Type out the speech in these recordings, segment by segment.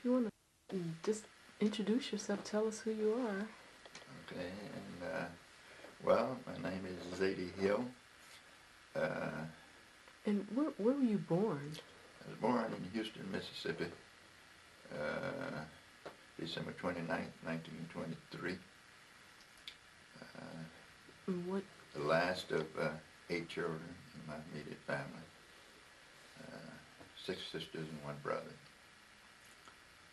you want to just introduce yourself, tell us who you are. Okay, and well, my name is Zedie Hill. Uh, And where were you born? I was born in Houston, Mississippi, uh, December 29th, 1923. Uh, And what? the last of 8 children in my immediate family. Uh, 6 sisters and 1 brother.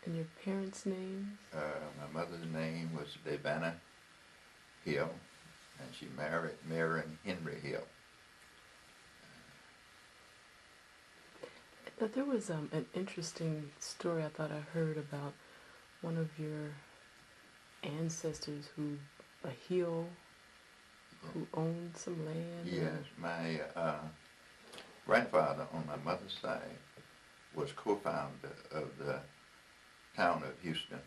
And your parents' names? My mother's name was Devana Hill, and she married Marion Henry Hill. But there was an interesting story I thought I heard about one of your ancestors a Hill, who owned some land. Yes, my grandfather on my mother's side was co-founder of the town of Houston.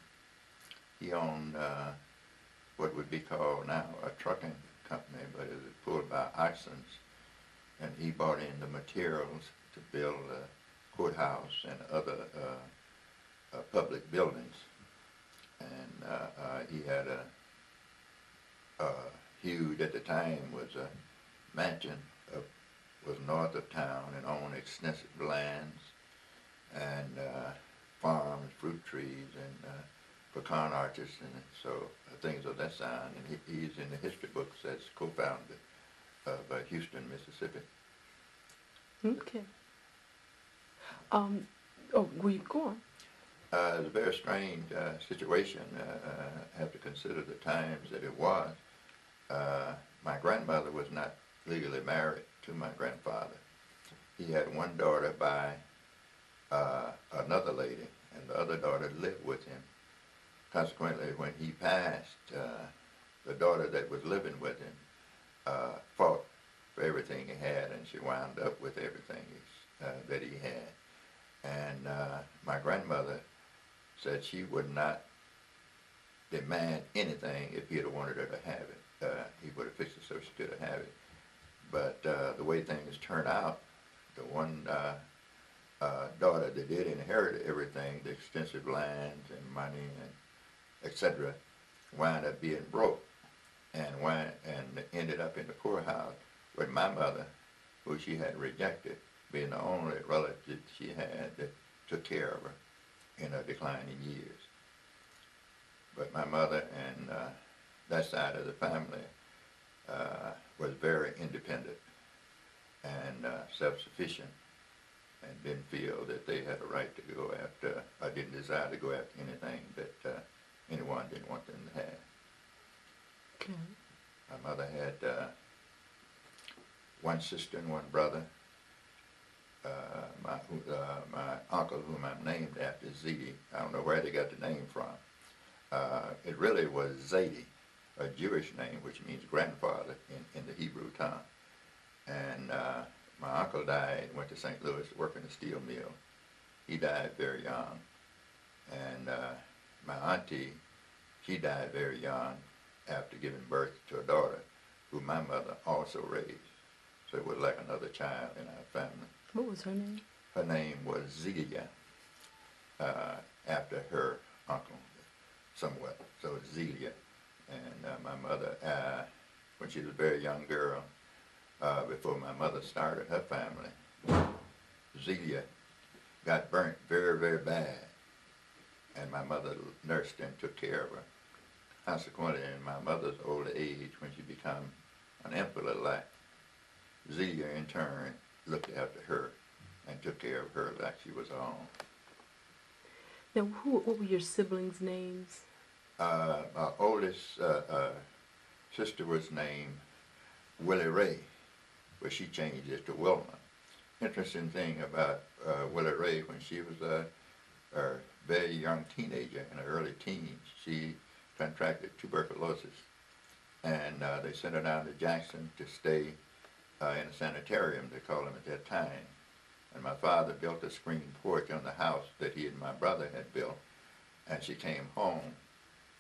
He owned what would be called now a trucking company, but it was pulled by oxens, and he bought in the materials to build a courthouse and other public buildings. And he had a huge, at the time, was a mansion was north of town and owned extensive lands and farms, fruit trees, and pecan orchards, and so things of that kind. And he's in the history books as co-founder of Houston, Mississippi. Okay. Will you go on? It was a very strange situation. I have to consider the times that it was. My grandmother was not legally married to my grandfather. He had 1 daughter by another lady, and the other daughter lived with him. Consequently, when he passed, the daughter that was living with him fought for everything he had, and she wound up with everything that he had. And my grandmother said she would not demand anything if he'd have wanted her to have it. He would have fixed it so she could have it. But the way things turned out, the one daughter that did inherit everything, the extensive lands and money and etc., wound up being broke and ended up in the poorhouse with my mother, who she had rejected, being the only relative she had that took care of her in her declining years. But my mother and that side of the family was very independent and self-sufficient, and didn't feel that they had a right to go after, or didn't desire to go after anything that anyone didn't want them to have. Okay. My mother had 1 sister and 1 brother. My uncle, whom I'm named after, Zedie, I don't know where they got the name from. It really was Zedie, a Jewish name, which means grandfather in the Hebrew tongue. And my uncle died, went to St. Louis to work in a steel mill. He died very young. And my auntie, she died very young after giving birth to a daughter who my mother also raised. So it was like another child in our family. What was her name? Her name was Zedie, after her uncle, somewhat. So Zedie. And my mother, when she was a very young girl, before my mother started her family, Zedie got burnt very, very bad. And my mother nursed and took care of her. Consequently, in my mother's old age, when she became an invalid like, Zedie in turn looked after her and took care of her like she was her own. Now, what were your siblings' names? My oldest sister was named Willie Ray, but she changed it to Wilma. Interesting thing about Willie Ray, when she was a very young teenager, in her early teens, she contracted tuberculosis, and they sent her down to Jackson to stay in a sanitarium, they called them at that time. And my father built a screen porch on the house that he and my brother had built, and she came home.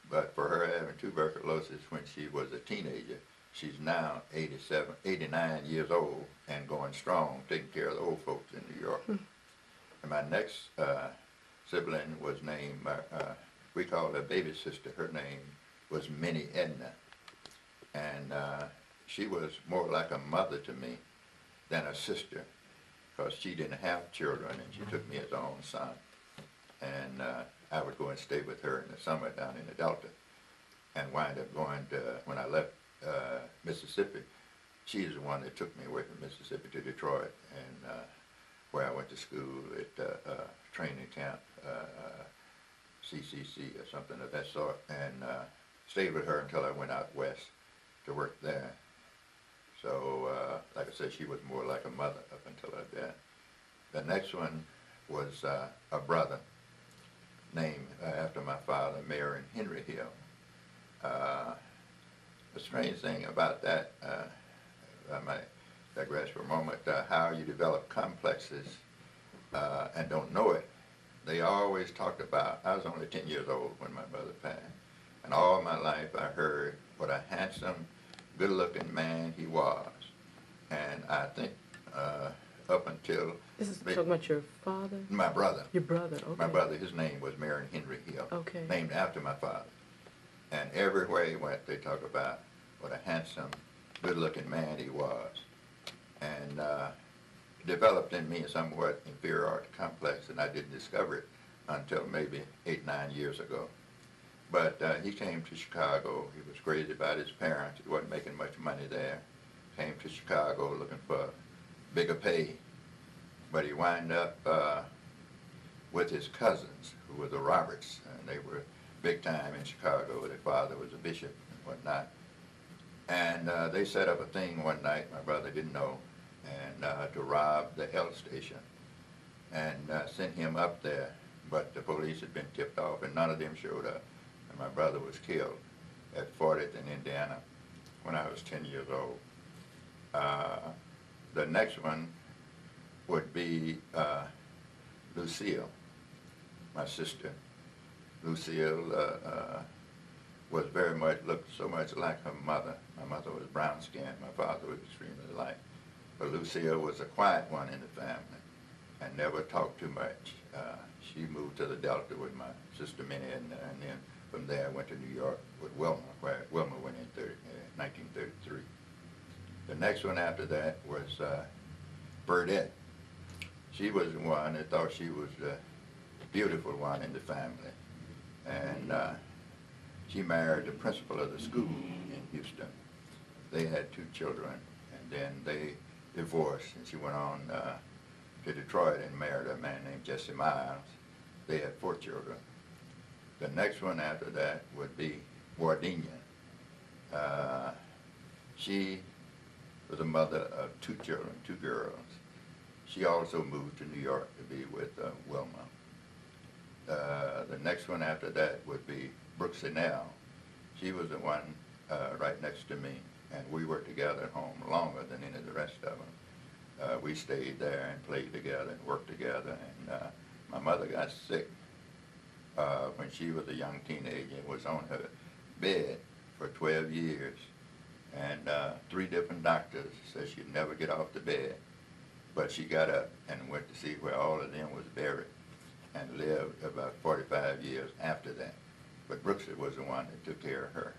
But for her having tuberculosis when she was a teenager, she's now 89 years old and going strong, taking care of the old folks in New York. And my next sibling was named, we called her baby sister, her name was Minnie Edna. And she was more like a mother to me than a sister, because she didn't have children and she took me as her own son. And I would go and stay with her in the summer down in the Delta, and wind up going to, when I left Mississippi, she's the one that took me away from Mississippi to Detroit, and where I went to school at training camp, CCC or something of that sort, and stayed with her until I went out west to work there. So, like I said, she was more like a mother up until I died. The next one was a brother named after my father, Mayor Henry Hill. The strange thing about that, I might digress for a moment, how you develop complexes and don't know it. They always talked about, I was only 10 years old when my brother passed, and all my life I heard what a handsome, good-looking man he was. And I think up until... This is talking about your father? My brother. Your brother, okay. My brother, his name was Marion Henry Hill, okay. Named after my father. And everywhere he went, they talk about what a handsome, good-looking man he was. And developed in me a somewhat inferiority complex, and I didn't discover it until maybe 8, 9 years ago. But he came to Chicago. He was crazy about his parents. He wasn't making much money there. Came to Chicago looking for bigger pay. But he wound up with his cousins, who were the Roberts, and they were big time in Chicago. Their father was a bishop and whatnot. And they set up a thing one night, my brother didn't know, and to rob the health station, and sent him up there. But the police had been tipped off, and none of them showed up. And my brother was killed at 40th in Indiana when I was 10 years old. The next one would be Lucille, my sister. Lucille was very much, looked so much like her mother. My mother was brown-skinned, my father was extremely light. But Lucille was a quiet one in the family and never talked too much. She moved to the Delta with my sister Minnie, and then from there went to New York with Wilma, where Wilma went in 1933. The next one after that was Burdette. She was the one that thought she was the beautiful one in the family. And she married the principal of the school in Houston. They had 2 children, and then they divorced, and she went on to Detroit and married a man named Jesse Miles. They had 4 children. The next one after that would be Wardenia. She was a mother of 2 children, 2 girls. She also moved to New York to be with Wilma. The next one after that would be Brooke Snell. She was the one right next to me, and we worked together at home longer than any of the rest of them. We stayed there and played together and worked together, and my mother got sick when she was a young teenager and was on her bed for 12 years. And 3 different doctors said she'd never get off the bed. But she got up and went to see where all of them was buried and lived about 45 years after that. But Brooks was the one that took care of her.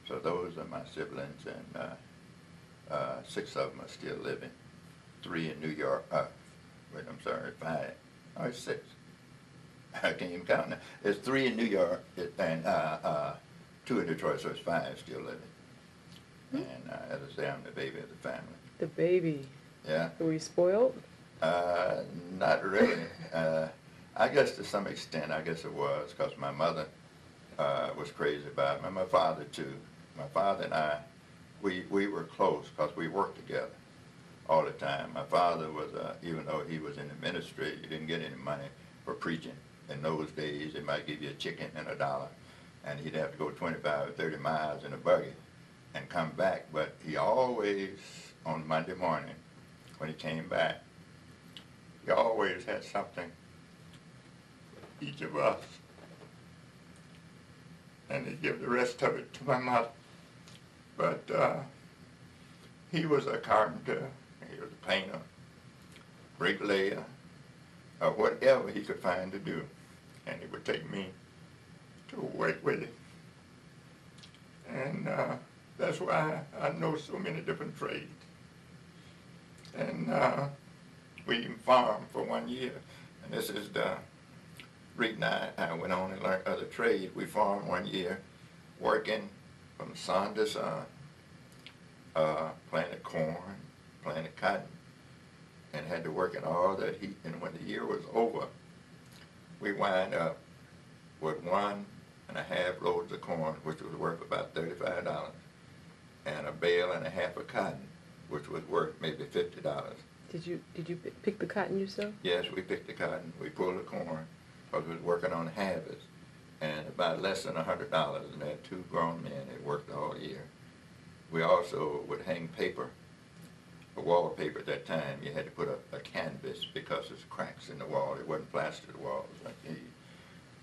So those are my siblings, and 6 of them are still living. 3 in New York, 5. Oh, it's 6. I can't even count now. There's 3 in New York and 2 in Detroit, so it's 5 still living. And as I say, I'm the baby of the family. The baby. Yeah. Were you spoiled? Not really. I guess to some extent, I guess it was, because my mother was crazy about me. My father, too. My father and I, we were close because we worked together all the time. My father was, even though he was in the ministry, he didn't get any money for preaching. In those days, they might give you a chicken and $1, and he'd have to go 25 or 30 miles in a buggy and come back. But he always, on Monday morning, when he came back, he always had something for each of us. And he'd give the rest of it to my mother. But he was a carpenter, he was a painter, bricklayer, or whatever he could find to do. and he would take me to work with him. And that's why I know so many different trades. And we even farmed for 1 year. And this is the reason I went on and learned other trades. We farmed 1 year, working from sun to sun, planted corn, planted cotton, and had to work in all that heat. And when the year was over, we wind up with 1.5 loads of corn, which was worth about $35, and a bale and a half of cotton, which was worth maybe $50. Did you pick the cotton yourself? Yes, we picked the cotton. We pulled the corn because we was working on harvest, and about less than $100. And had 2 grown men that worked all year. We also would hang paper, a wallpaper at that time. You had to put a canvas because there's cracks in the wall. It wasn't plastered walls like these.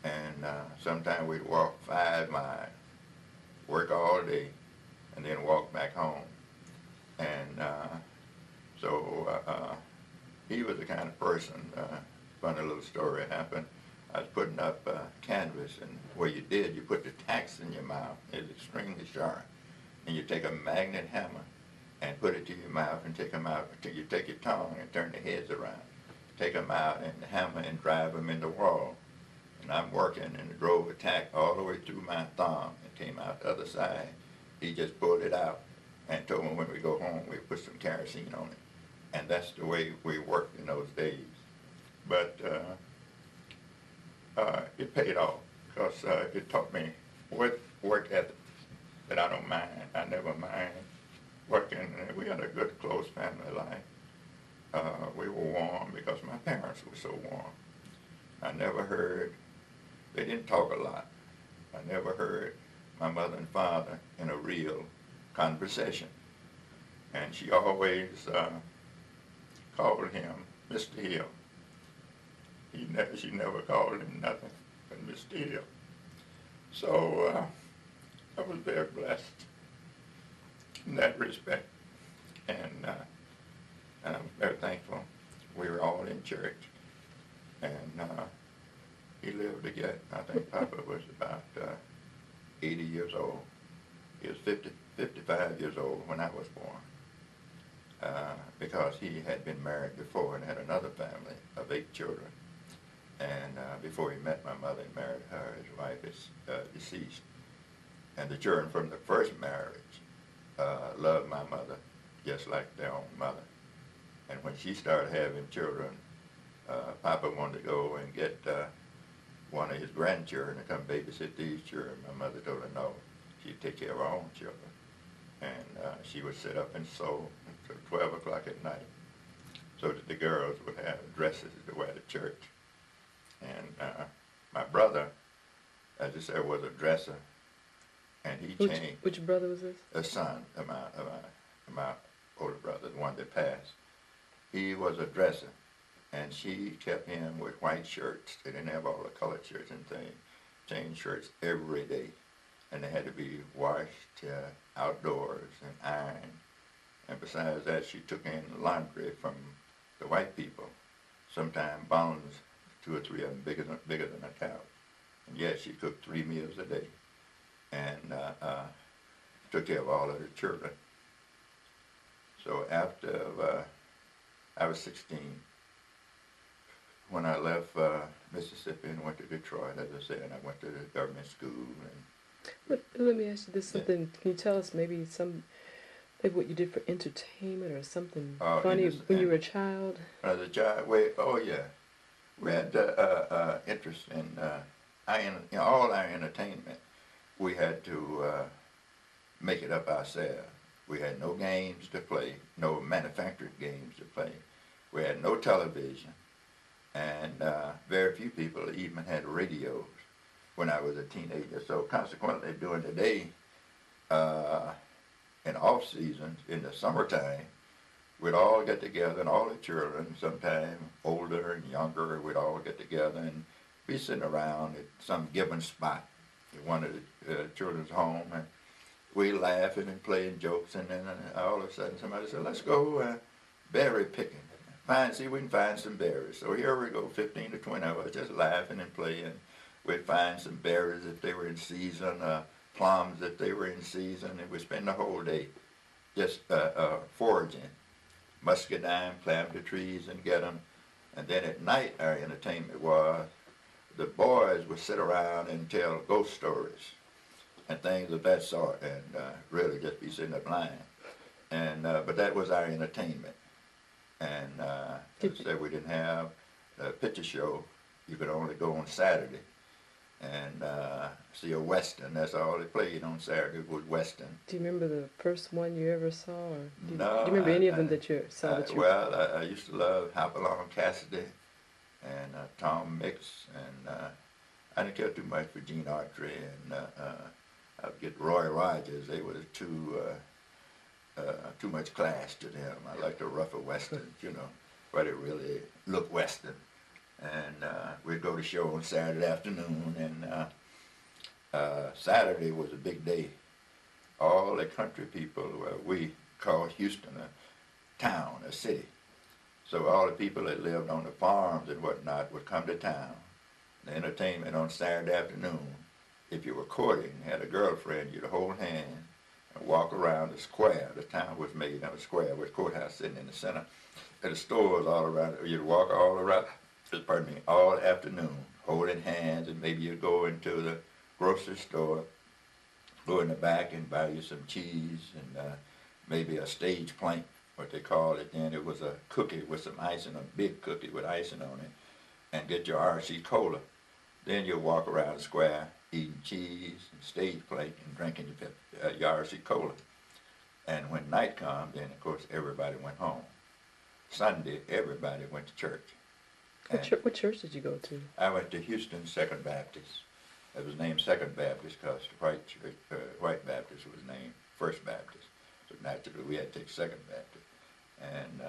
And sometimes we'd walk 5 miles, work all day, and then walk back home. And so he was the kind of person, funny little story happened. I was putting up canvas, and what you did, you put the tacks in your mouth. It's extremely sharp. And you take a magnet hammer and put it to your mouth and take them out until you take your tongue and turn the heads around. Take them out and hammer and drive them in the wall. And I'm working, and it drove a tack all the way through my thumb and came out the other side. He just pulled it out and told me when we go home, we put some kerosene on it. And that's the way we worked in those days. But it paid off because it taught me work ethic that I don't mind. I never mind working. We had a good, close family life. We were warm because my parents were so warm. I never heard, they didn't talk a lot. I never heard my mother and father in a real conversation. And she always called him Mr. Hill. She never called him nothing but Mr. Hill. So I was very blessed in that respect. And I'm very thankful. We were all in church. And he lived to get, I think Papa was about 80 years old. He was 55 years old when I was born, because he had been married before and had another family of 8 children. And before he met my mother and married her, his wife is deceased. And the children from the first marriage loved my mother just like their own mother. And when she started having children, Papa wanted to go and get one of his grandchildren to come babysit these children. My mother told her no, she'd take care of her own children. And she would sit up and sew until 12 o'clock at night so that the girls would have dresses to wear to church. And my brother, as I said, was a dresser, and he changed. Which brother was this? A son of my older brother, the one that passed. He was a dresser, and she kept him with white shirts. They didn't have all the colored shirts and things. Changed shirts every day, and they had to be washed outdoors and ironed. And besides that, she took in laundry from the white people. Sometimes bones, 2 or 3 of them bigger than a cow. And yes, she cooked 3 meals a day, and took care of all of her children. So after I was 16, when I left Mississippi and went to Detroit, as I said, I went to the government school. And let me ask you this something. Yeah. Can you tell us maybe maybe what you did for entertainment or something funny when you were a child? As a child, we had interest in all our entertainment. We had to make it up ourselves. We had no games to play, no manufactured games to play. We had no television, and very few people even had radios when I was a teenager. So consequently, during the day, in off seasons, in the summertime, we'd all get together, and all the children, sometime older and younger, we'd all get together and be sitting around at some given spot at one of the children's home, and we laughing and playing jokes, and then all of a sudden somebody said, let's go berry picking. see if we can find some berries. So here we go, 15 to 20 of us just laughing and playing. We'd find some berries if they were in season, plums if they were in season, and we'd spend the whole day just foraging, muscadine, climb the trees and get them. And then at night, our entertainment was the boys would sit around and tell ghost stories and things of that sort, and really just be sitting there lying. And but that was our entertainment. And as I said, we didn't have a picture show. You could only go on Saturday and see a Western. That's all they played on Saturday was Western. Do you remember the first one you ever saw? Or No. Do you remember any of them that you saw? Well, I used to love Hopalong Cassidy and Tom Mix, and I didn't care too much for Gene Autry, and I would get Roy Rogers. They were too much class to them. I liked the rougher Westerns, you know, but it really looked Western. And we'd go to show on Saturday afternoon, and Saturday was a big day. All the country people, we called Houston a town, a city. So all the people that lived on the farms and whatnot would come to town. The entertainment on Saturday afternoon, if you were courting, had a girlfriend, you'd hold hands and walk around the square. The town was made on a square with a courthouse sitting in the center. There were stores all around. You'd walk all around, pardon me, all afternoon, holding hands, and maybe you'd go into the grocery store, go in the back and buy you some cheese and maybe a stage plank, what they called it then. It was a cookie with some icing, a big cookie with icing on it, and get your RC Cola. Then you'll walk around the square eating cheese and stage plate and drinking your RC Cola. And when night come, then of course everybody went home. Sunday, everybody went to church. What church did you go to? I went to Houston Second Baptist. It was named Second Baptist because the white Baptist was named First Baptist. So naturally we had to take Second Baptist. And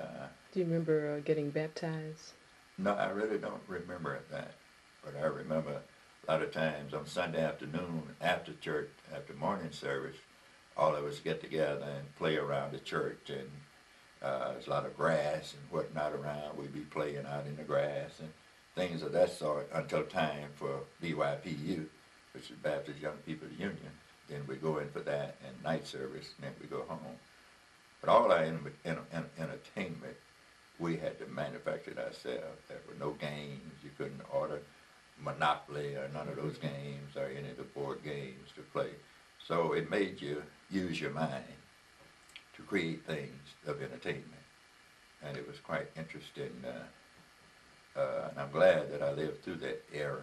do you remember getting baptized? No, I really don't remember that. But I remember a lot of times on Sunday afternoon after church, after morning service, all of us get together and play around the church, and there's a lot of grass and whatnot around. We'd be playing out in the grass and things of that sort until time for BYPU, which is Baptist Young People's Union. Then we go in for that and night service, and then we go home. But all our entertainment, we had to manufacture it ourselves. There were no games. You couldn't order Monopoly or none of those games or any of the board games to play. So it made you use your mind to create things of entertainment. And it was quite interesting. And I'm glad that I lived through that era.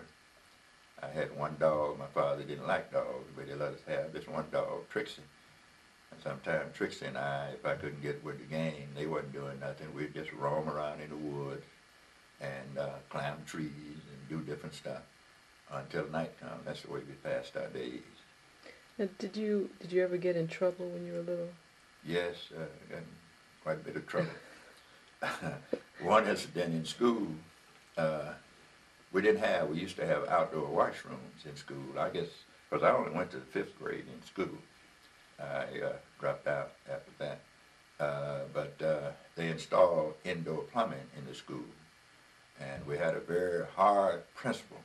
I had one dog. My father didn't like dogs, but he let us have this one dog, Trixie. And sometimes Trixie and I, if I couldn't get with the game, they wasn't doing nothing. We'd just roam around in the woods and climb trees and do different stuff until night come. That's the way we passed our days. Now, did you ever get in trouble when you were little? Yes, got in quite a bit of trouble. One incident in school, we used to have outdoor washrooms in school, I guess, because I only went to the 5th grade in school. I dropped out after that. But they installed indoor plumbing in the school. And we had a very hard principal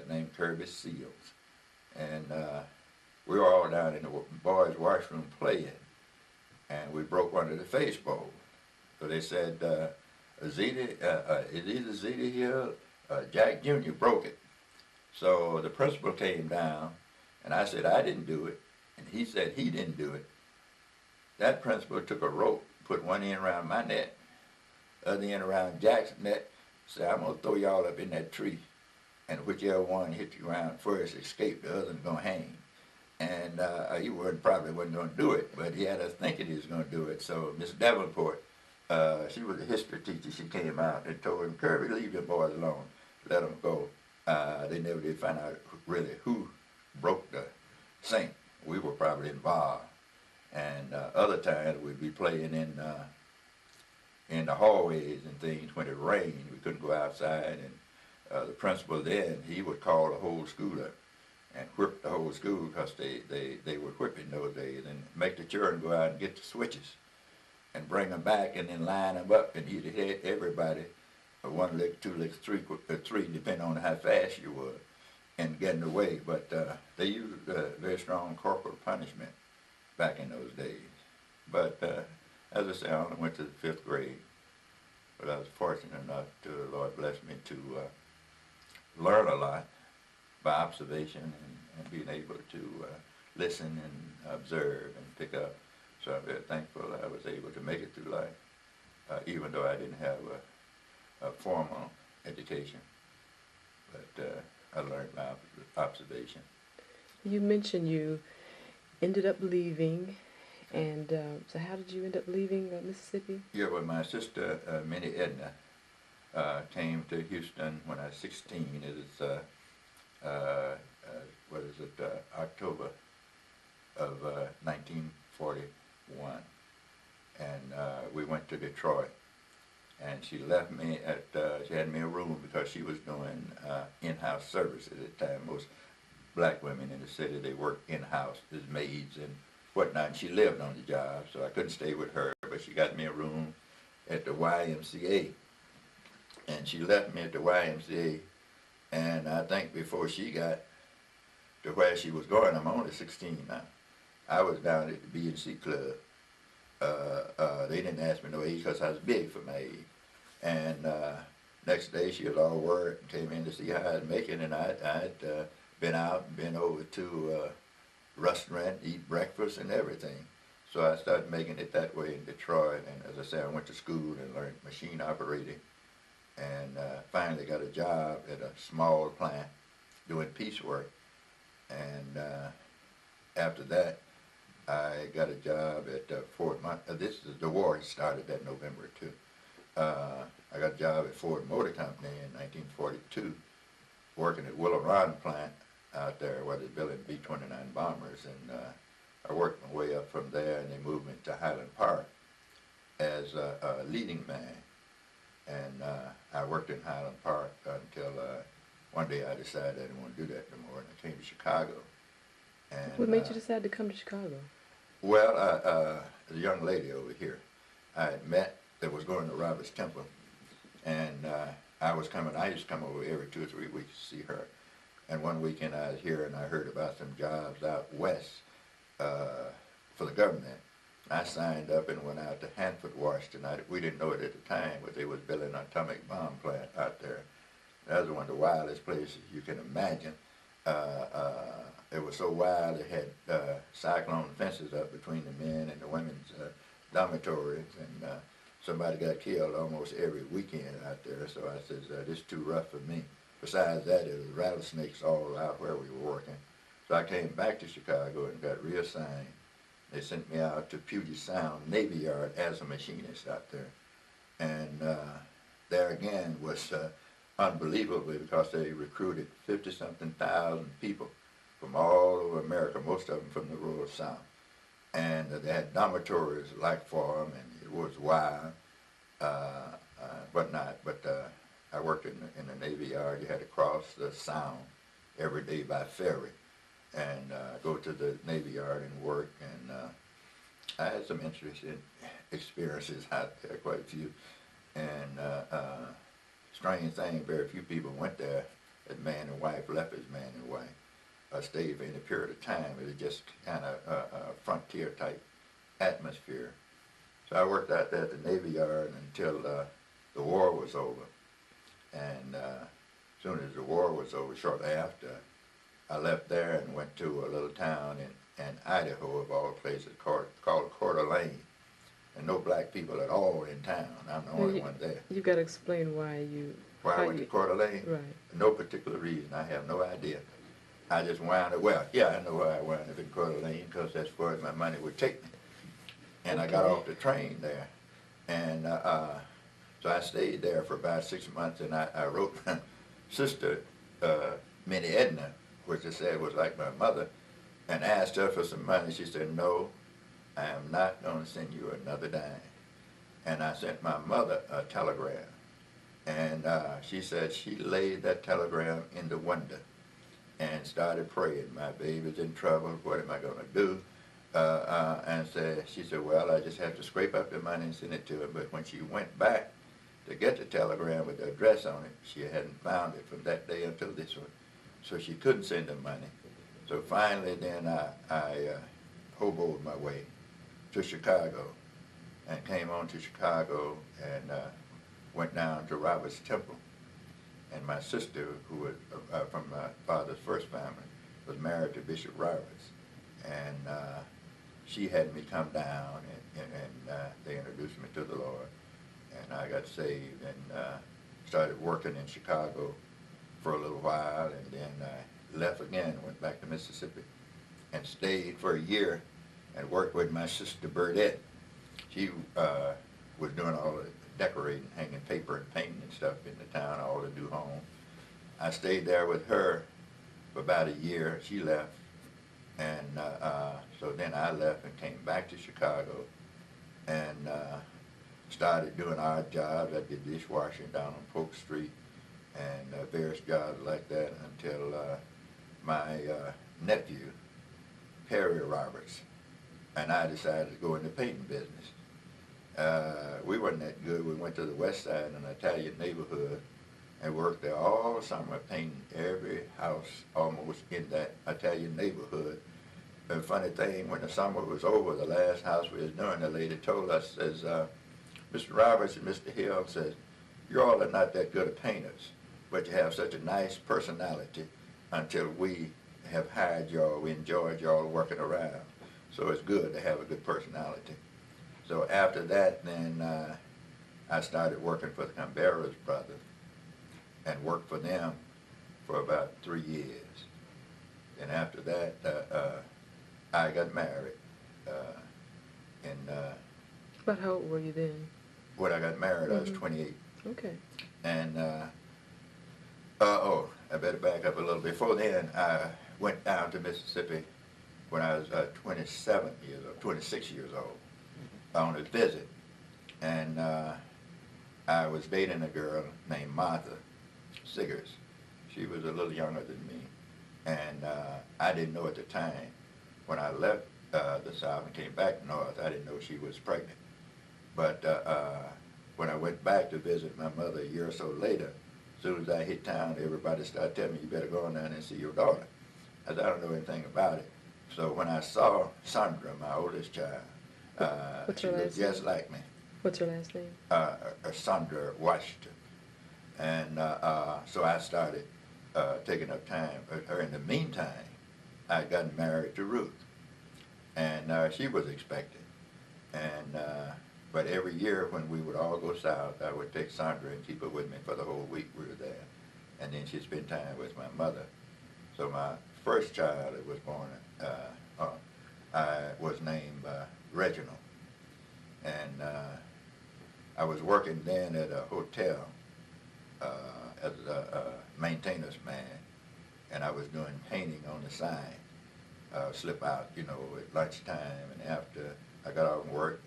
named Kirby Seals. And we were all down in the boys' washroom playing, and we broke one of the face bowls. So they said, Zedie, is either Zedie here? Jack Jr. broke it. So the principal came down, and I said, I didn't do it. And he said he didn't do it. That principal took a rope, put one end around my neck, other end around Jack's neck, said, I'm going to throw y'all up in that tree. And whichever one hit the ground first escaped, the other one's going to hang. And he probably wasn't going to do it, but he had us thinking he was going to do it. So Miss Davenport, she was a history teacher. She came out and told him, Kirby, leave your boys alone. Let them go. They never did find out really who broke the sink. We were probably involved. And other times we'd be playing in the hallways and things when it rained. We couldn't go outside, and the principal then, he would call the whole school up and whip the whole school because they were whipping those days, and make the children go out and get the switches and bring them back and then line them up, and he'd hit everybody, one lick, two licks, three, depending on how fast you were, and getting away. But they used very strong corporal punishment back in those days. But as I say, I only went to the 5th grade, but I was fortunate enough to, the Lord bless me, to learn a lot by observation and being able to listen and observe and pick up. So I'm very thankful I was able to make it through life, even though I didn't have a formal education. But I learned by observation. You mentioned you ended up leaving, and so how did you end up leaving Mississippi? Yeah, well, my sister, Minnie Edna, came to Houston when I was 16. It is, October of 1941. And we went to Detroit. And she left me at, she had me a room because she was doing in-house service at the time. Most black women in the city, they worked in-house as maids and whatnot. And she lived on the job, so I couldn't stay with her. But she got me a room at the YMCA. And she left me at the YMCA. And I think before she got to where she was going, I'm only 16 now, I was down at the B&C Club. They didn't ask me no age because I was big for my age. And next day she was all worried and came in to see how I was making, and I'd been out and been over to a restaurant, eat breakfast and everything. So I started making it that way in Detroit, and as I say, I went to school and learned machine operating, and finally got a job at a small plant doing piecework. And after that, I got a job at Ford Motor. This is the war started that November too. I got a job at Ford Motor Company in 1942, working at Willow Run plant out there where they're building B-29 bombers, and I worked my way up from there, and they moved me to Highland Park as a leading man, and I worked in Highland Park until one day I decided I didn't want to do that anymore, and I came to Chicago. And, What made you decide to come to Chicago? Well, a young lady over here I had met that was going to Roberts Temple, and I used to come over every 2 or 3 weeks to see her. And one weekend I was here and I heard about some jobs out west for the government. I signed up and went out to Hanford, Washington. We didn't know it at the time, but they was building an atomic bomb plant out there. That was one of the wildest places you can imagine. It was so wild, they had cyclone fences up between the men and the women's dormitories, and somebody got killed almost every weekend out there. So I said, this is too rough for me. Besides that, there was rattlesnakes all out where we were working. So I came back to Chicago and got reassigned. They sent me out to Puget Sound Navy Yard as a machinist out there. And there again was unbelievable because they recruited 50-something thousand people from all over America, most of them from the rural South. And they had dormitories like for them, and it was wild, whatnot. But I worked in the Navy Yard. You had to cross the Sound every day by ferry and go to the Navy Yard and work. And I had some interesting experiences out there, quite a few. And strange thing, very few people went there as man and wife, left as man and wife. Stayed for any period of time. It was just kind of a frontier type atmosphere. So I worked out there at the Navy Yard until the war was over. And as soon as the war was over, shortly after, I left there and went to a little town in Idaho, of all places, called Coeur d'Alene. And no black people at all in town. I'm the only one there. You've got to explain why you... Why I went to Coeur d'Alene? Right. No particular reason. I have no idea. I just wound up, well, yeah, I know why I wound up in Coeur d'Alene, because that's where my money would take me. And I got off the train there. And so I stayed there for about 6 months, and I wrote my sister, Minnie Edna, which I said was like my mother, and asked her for some money. She said, no, I am not going to send you another dime. And I sent my mother a telegram. And she said she laid that telegram in the window and started praying. My baby's in trouble. What am I going to do? and she said, well, I just have to scrape up the money and send it to her. But when she went back to get the telegram with the address on it, she hadn't found it from that day until this one. So she couldn't send the money. So finally then I hoboed my way to Chicago and came on to Chicago and went down to Robert's Temple. And my sister, who was from my father's first family, was married to Bishop Roberts. And she had me come down, and they introduced me to the Lord. And I got saved and started working in Chicago for a little while, and then I left again, went back to Mississippi, and stayed for a year and worked with my sister Burdette. She was doing all the decorating, hanging paper and painting and stuff in the town, all the new home. I stayed there with her for about a year. She left, and so then I left and came back to Chicago and started doing odd jobs. I did dishwashing down on Polk Street and various jobs like that until my nephew, Perry Roberts, and I decided to go in the painting business. We wasn't that good. We went to the west side in an Italian neighborhood and worked there all summer, painting every house almost in that Italian neighborhood. The funny thing, when the summer was over, the last house we was doing, the lady told us, says, Mr. Roberts and Mr. Hill says, you all are not that good of painters, but you have such a nice personality until we have hired y'all, we enjoyed y'all working around. So it's good to have a good personality. So after that, then I started working for the Camberos brothers and worked for them for about 3 years. And after that, I got married. About how old were you then? When I got married, I was 28. Okay. And, I better back up a little. Before then, I went down to Mississippi when I was 26 years old on a visit. And I was dating a girl named Martha Siggers. She was a little younger than me. And I didn't know at the time, when I left the South and came back north, I didn't know she was pregnant. But when I went back to visit my mother a year or so later, as soon as I hit town, everybody started telling me, you better go on down and see your daughter. I said, I don't know anything about it. So when I saw Sandra, my oldest child, she looked just like me. What's her last name? Sandra Washington. And so I started taking up time with her. In the meantime, I had gotten married to Ruth. And she was expecting. And but every year when we would all go south, I would take Sandra and keep her with me for the whole week we were there. And then she'd spend time with my mother. So my first child that was born, I was named Reginald. And I was working then at a hotel as a maintenance man. And I was doing painting on the side. Slip out, you know, at lunchtime and after I got off work,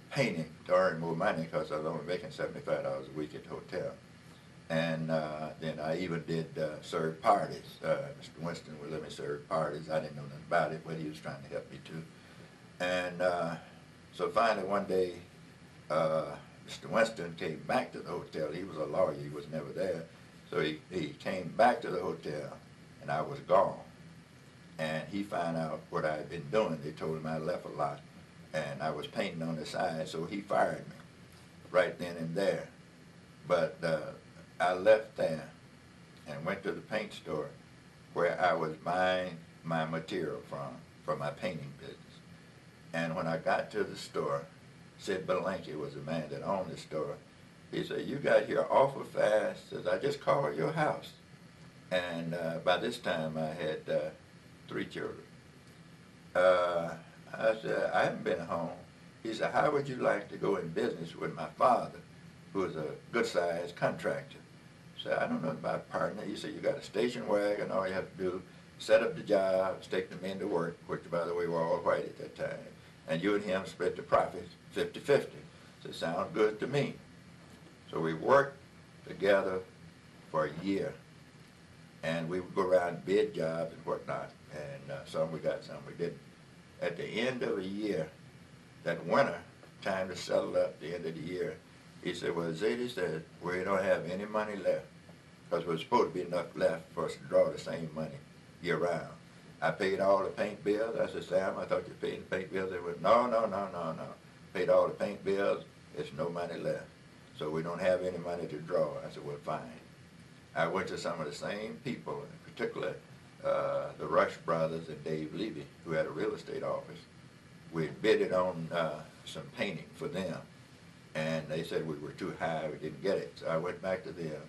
painting to earn more money because I was only making $75 a week at the hotel. And then I even did serve parties. Mr. Winston would let me serve parties. I didn't know nothing about it, but he was trying to help me too. And so finally one day, Mr. Winston came back to the hotel. He was a lawyer. He was never there. So he came back to the hotel, and I was gone. And he found out what I had been doing. They told him I left a lot, and I was painting on the side, so he fired me right then and there. But I left there and went to the paint store where I was buying my material from my painting business. And when I got to the store, Sid Belenke was the man that owned the store. He said, you got here awful fast. Says, I just called your house. And by this time I had 3 children. I said, I haven't been home. He said, how would you like to go in business with my father, who is a good-sized contractor? I said, I don't know about a partner. He said, you got a station wagon, all you have to do, set up the jobs, take the men to work, which, by the way, were all white at that time, and you and him split the profits 50-50. I said, sounds good to me. So we worked together for a year, and we would go around and bid jobs and whatnot, and some we got, some we didn't. at the end of a year, that winter, time to settle up the end of the year, he said, well, Zedie said, we don't have any money left, because there's supposed to be enough left for us to draw the same money year round. I paid all the paint bills. I said, Sam, I thought you paid the paint bills. They went, no, no, no, no, no. Paid all the paint bills. There's no money left. So we don't have any money to draw. I said, well, fine. I went to some of the same people, in particular the Rush brothers and Dave Levy, who had a real estate office. We bidded on some painting for them, and they said we were too high, we didn't get it. So I went back to them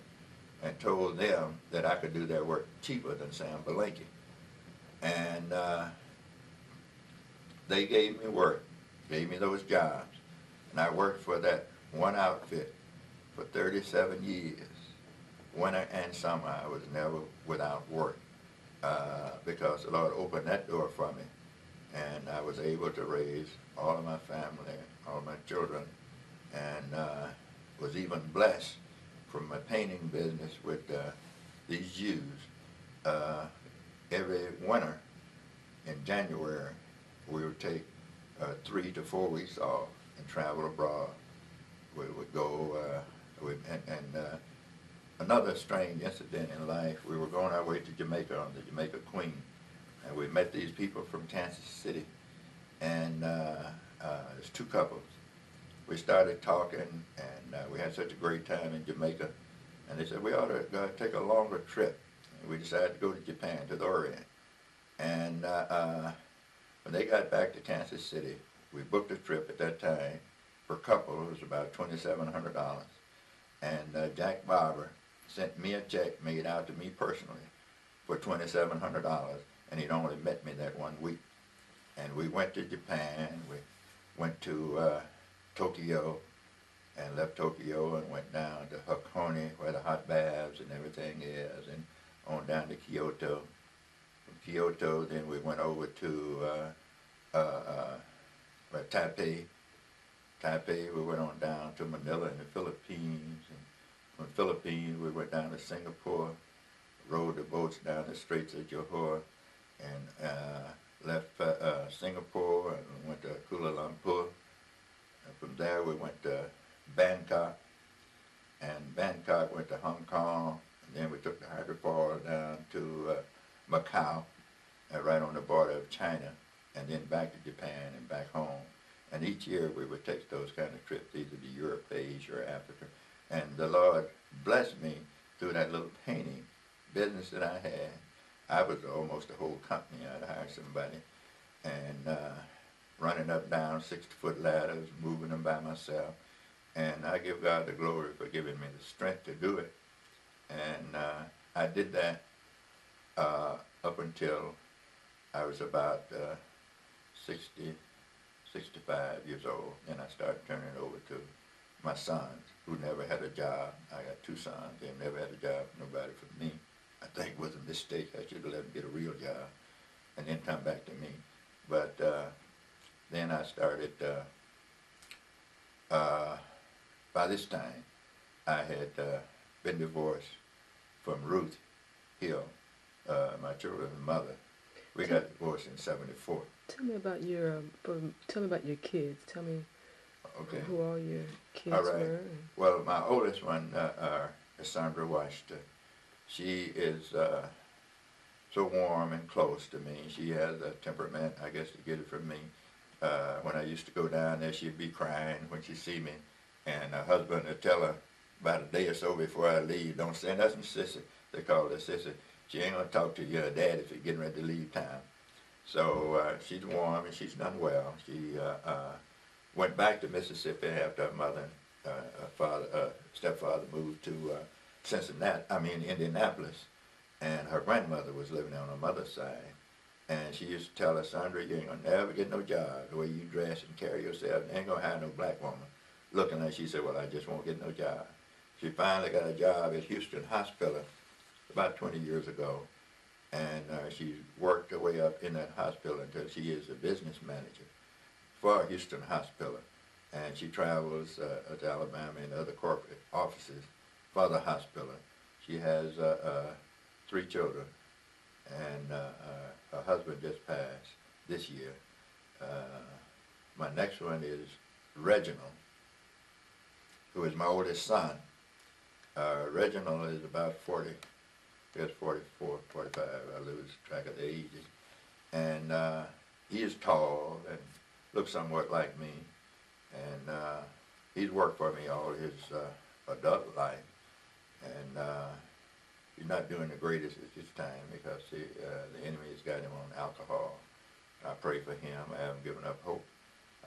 and told them that I could do their work cheaper than Sam Belenke. And they gave me work, gave me those jobs, and I worked for that one outfit for 37 years. Winter and summer, I was never without work because the Lord opened that door for me, and I was able to raise all of my family, all my children, and was even blessed from my painting business with these Jews. Every winter in January, we would take 3 to 4 weeks off and travel abroad. We would go, another strange incident in life, we were going our way to Jamaica on the Jamaica Queen, and we met these people from Kansas City, and there's 2 couples. We started talking, and we had such a great time in Jamaica, and they said we ought to take a longer trip. And we decided to go to Japan, to the Orient. And when they got back to Kansas City, we booked a trip at that time. Per couple, it was about $2,700. And Jack Barber sent me a check made out to me personally for $2,700, and he'd only met me that 1 week. And we went to Japan. We went to Tokyo, and left Tokyo and went down to Hakone, where the hot baths and everything is, and on down to Kyoto. From Kyoto, then we went over to Taipei. Taipei, we went on down to Manila in the Philippines. And from the Philippines, we went down to Singapore, rode the boats down the Straits of Johor, and left Singapore and went to Kuala Lumpur. And from there, we went to Bangkok, and Bangkok went to Hong Kong, and then we took the hydrofoil down to Macau, right on the border of China, and then back to Japan and back home. And each year we would take those kind of trips, either to Europe, Asia, or Africa. And the Lord blessed me through that little painting business that I had. I was almost a whole company. I'd hire somebody, and running up down 60-foot ladders, moving them by myself. And I give God the glory for giving me the strength to do it. And I did that up until I was about 60, 65 years old. Then I started turning it over to my sons, who never had a job. I got 2 sons. They never had a job, nobody for me. I think it was a mistake. I should have let them get a real job and then come back to me. But then I started, by this time, I had been divorced from Ruth Hill, my children's mother. We got divorced in '74. Tell me about your kids. Tell me who all your kids all right. were. Well, my oldest one is Sandra Washington. She is so warm and close to me. She has a temperament, I guess, to get it from me. When I used to go down there, she'd be crying when she'd see me, and her husband would tell her about a day or so before I leave, don't say nothing, sissy. They call her sissy. She ain't gonna talk to your dad if you're getting ready to leave town. So she's warm and she's done well. She went back to Mississippi after her mother and stepfather moved to Indianapolis, and her grandmother was living on her mother's side. And she used to tell her, Sandra, you ain't gonna never get no job. The way you dress and carry yourself, you ain't gonna have no black woman looking like. She said, well, I just won't get no job. She finally got a job at Houston Hospital about 20 years ago, and she worked her way up in that hospital until she is a business manager for Houston Hospital. And she travels to Alabama and other corporate offices for the hospital. She has 3 children, and her husband just passed this year. My next one is Reginald, who is my oldest son. Reginald is about 40, I guess 44, 45, I lose track of the ages. And he is tall and looks somewhat like me. And he's worked for me all his adult life. And he's not doing the greatest at this time because the enemy has got him on alcohol. I pray for him. I haven't given up hope.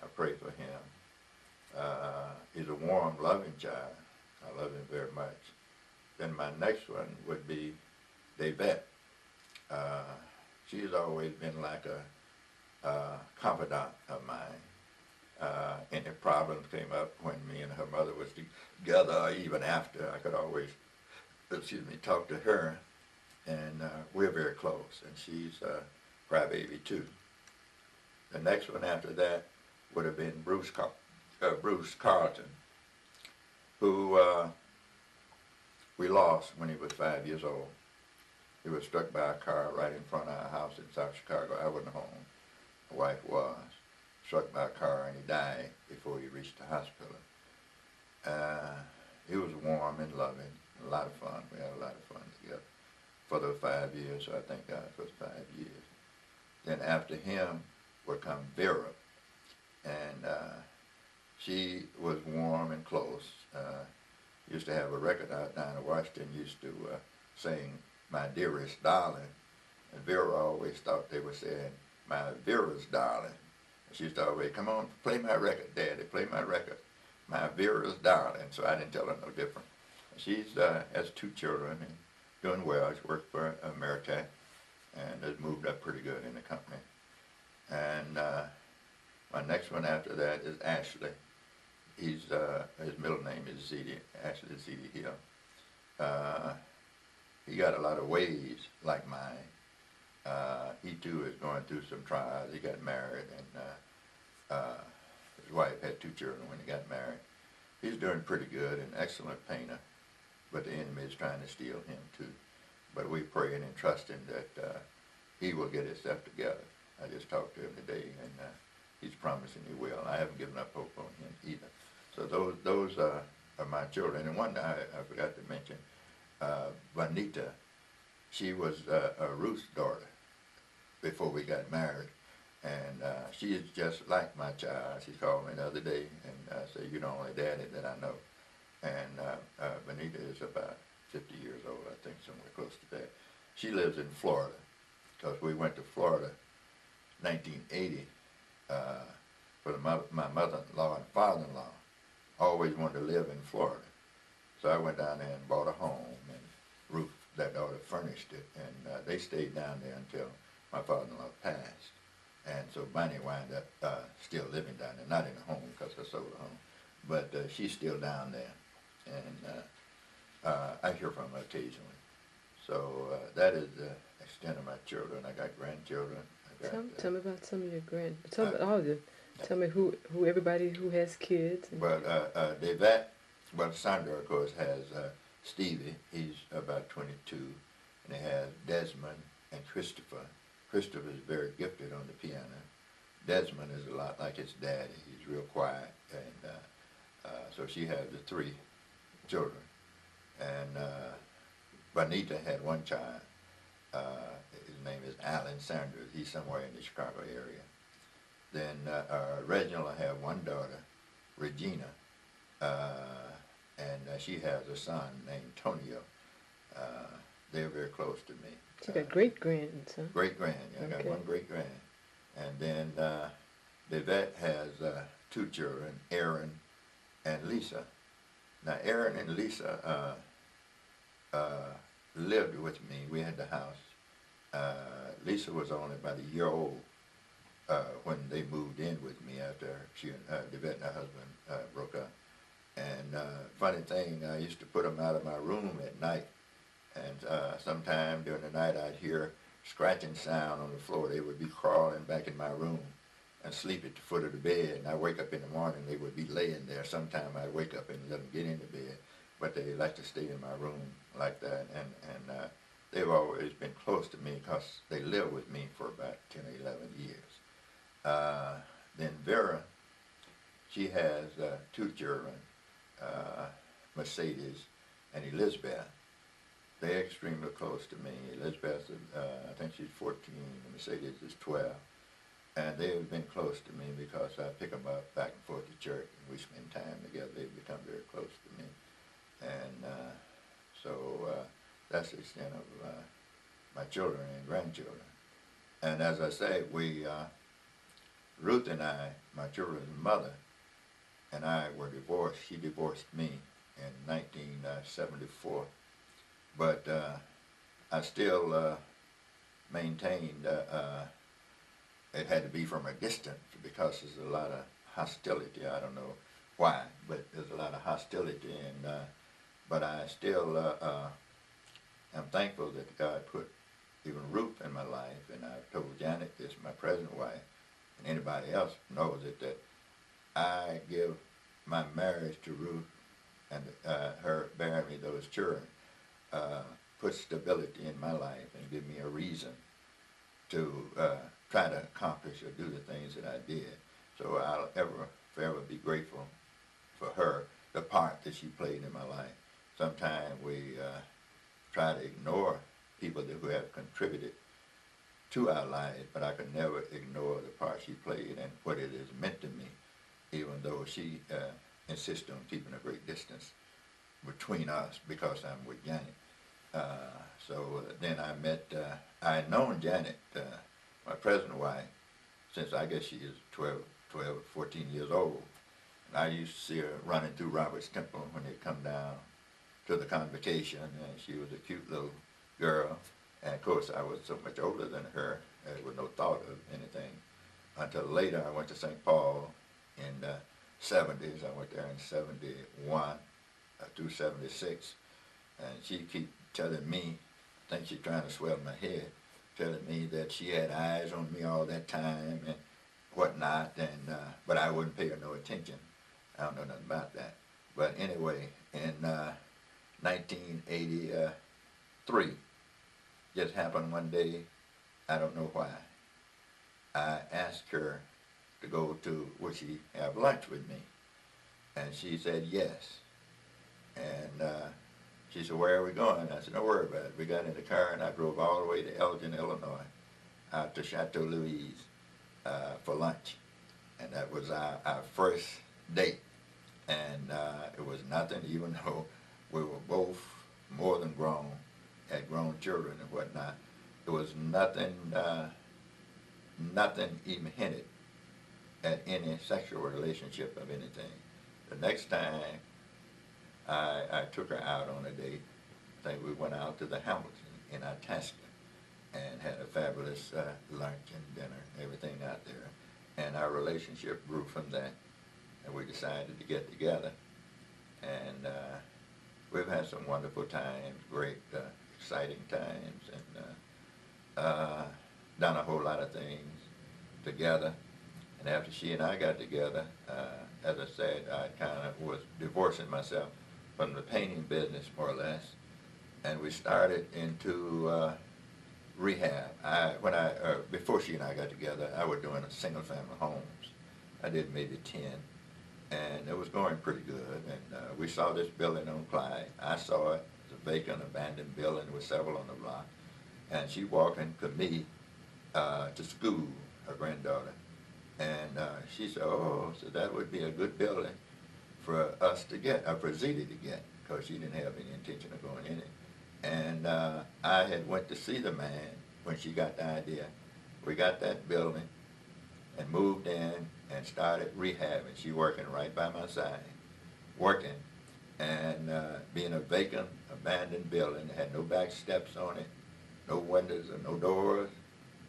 I pray for him. He's a warm, loving child. I love him very much. Then my next one would be Davette. She's always been like a confidant of mine. Any problems came up when me and her mother was together, or even after, I could always, talk to her, and we're very close, and she's a crybaby too. The next one after that would have been Bruce Carlton, who we lost when he was 5 years old. He was struck by a car right in front of our house in South Chicago. I wasn't home. My wife was. Struck by a car, and he died before he reached the hospital. He was warm and loving, a lot of fun. We had a lot of fun together for those 5 years, so I thank God for the 5 years. Then after him would come Vera, and she was warm and close. Used to have a record out down in Washington, used to sing My Dearest Darling, and Vera always thought they were saying, My Vera's Darling. And she used to always, come on, play my record, Daddy, play my record, My Vera's Darling. So I didn't tell her no different. She's has 2 children and doing well. She's worked for Ameritech and has moved up pretty good in the company. And my next one after that is Ashley. His middle name is Zedie, Ashley Zedie Hill. He got a lot of ways like mine. He too is going through some trials. He got married, and his wife had 2 children when he got married. He's doing pretty good, an excellent painter, but the enemy is trying to steal him too. But we're praying and trusting that he will get himself together. I just talked to him today, and he's promising he will. I haven't given up hope on him either. So those are my children. And one I forgot to mention, Bonita. She was Ruth's daughter before we got married. And she is just like my child. She called me the other day and said, you're the only daddy that I know. And Bonita is about 50 years old, I think, somewhere close to that. She lives in Florida, because we went to Florida 1980 for my mother-in-law and father-in-law. Always wanted to live in Florida. So I went down there and bought a home, and Ruth, that daughter, furnished it, and they stayed down there until my father-in-law passed. And so Bonnie wound up still living down there, not in a home because I sold a home, but she's still down there, and I hear from her occasionally. So that is the extent of my children. I got grandchildren. Tell me about some of your tell me all of them. Tell me who everybody who has kids. Well, Davette, well, Sandra, of course, has Stevie. He's about 22, and they have Desmond and Christopher. Christopher is very gifted on the piano. Desmond is a lot like his daddy. He's real quiet, and so she has the 3 children. And Bonita had 1 child. His name is Alan Sanders. He's somewhere in the Chicago area. Then Reginald had 1 daughter, Regina, and she has a son named Tonio. They're very close to me. You got great-grands, huh? Great-grand, yeah, I got 1 great-grand. And then Davette has 2 children, Aaron and Lisa. Now, Aaron and Lisa lived with me. We had the house. Lisa was only about a year old when they moved in with me after Davette and her husband broke up. And funny thing, I used to put them out of my room at night. And sometime during the night, I'd hear scratching sound on the floor. They would be crawling back in my room and sleep at the foot of the bed. And I wake up in the morning, they would be laying there. Sometime I'd wake up and let them get into bed. But they like to stay in my room like that. And they've always been close to me because they lived with me for about 10 or 11 years. Uh, then Vera, she has two children, uh, Mercedes and Elizabeth. They're extremely close to me. Elizabeth, I think she's 14, and Mercedes is 12. And they've been close to me because I pick them up back and forth to church, and we spend time together. They've become very close to me. And so that's the extent of my children and grandchildren. And as I say, Ruth and I, my children's mother, and I were divorced. She divorced me in 1974. But I still maintained it had to be from a distance because there's a lot of hostility. I don't know why, but there's a lot of hostility. And but I still am thankful that God put even Ruth in my life. And I've told Janet this, my present wife, and anybody else knows it, that I give my marriage to Ruth and her bearing me those children put stability in my life and give me a reason to try to accomplish or do the things that I did. So I'll forever be grateful for her, the part that she played in my life. Sometimes we try to ignore people who have contributed to our lives, but I could never ignore the part she played and what it has meant to me, even though she insisted on keeping a great distance between us because I'm with Janet. So then I had known Janet, my present wife, since I guess she is 12 or 14 years old. And I used to see her running through Robert's Temple when they come down to the convocation, and she was a cute little girl. And of course, I was so much older than her, there was no thought of anything. Until later, I went to St. Paul in the 70s. I went there in 71 through 76. And she keep telling me, I think she's trying to swell my head, telling me that she had eyes on me all that time and whatnot, and but I wouldn't pay her no attention. I don't know nothing about that. But anyway, in 1983, just happened one day, I don't know why. I asked her to go to, would she have lunch with me? And she said yes. And she said, where are we going? I said, don't worry about it. We got in the car and I drove all the way to Elgin, Illinois, out to Chateau Louise for lunch. And that was our first date. And it was nothing, even though we were both more than grown, had grown children and whatnot. It was nothing, nothing even hinted at any sexual relationship of anything. The next time I took her out on a date, I think we went out to the Hamilton in Itasca and had a fabulous lunch and dinner and everything out there. And our relationship grew from that, and we decided to get together. And we've had some wonderful times, great, exciting times, and done a whole lot of things together. And after she and I got together, as I said, I kind of was divorcing myself from the painting business, more or less. And we started into rehab. Before she and I got together, I was doing a single-family homes. I did maybe 10, and it was going pretty good. And we saw this building on Clyde. I saw it. It was a vacant, abandoned building with several on the block. And she walking to me to school, her granddaughter. And she said, oh, so that would be a good building for us to get, for Zedie to get, because she didn't have any intention of going in it. And I had went to see the man when she got the idea. We got that building and moved in and started rehabbing. She working right by my side, working, and being a vacant, abandoned building. It had no back steps on it, no windows or no doors.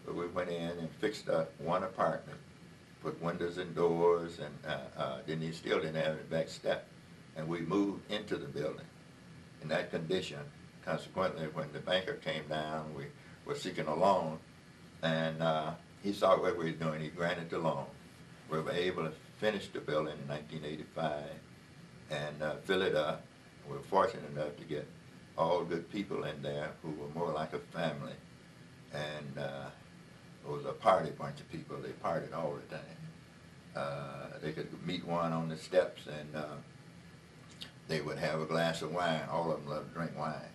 But we went in and fixed up one apartment, put windows and doors, and still didn't have a back step. And we moved into the building in that condition. Consequently, when the banker came down, we were seeking a loan, and he saw what we were doing. He granted the loan. We were able to finish the building in 1985 and fill it up. We were fortunate enough to get all good people in there who were more like a family. And was a party bunch of people. They partied all the time. They could meet one on the steps, and they would have a glass of wine. All of them loved to drink wine.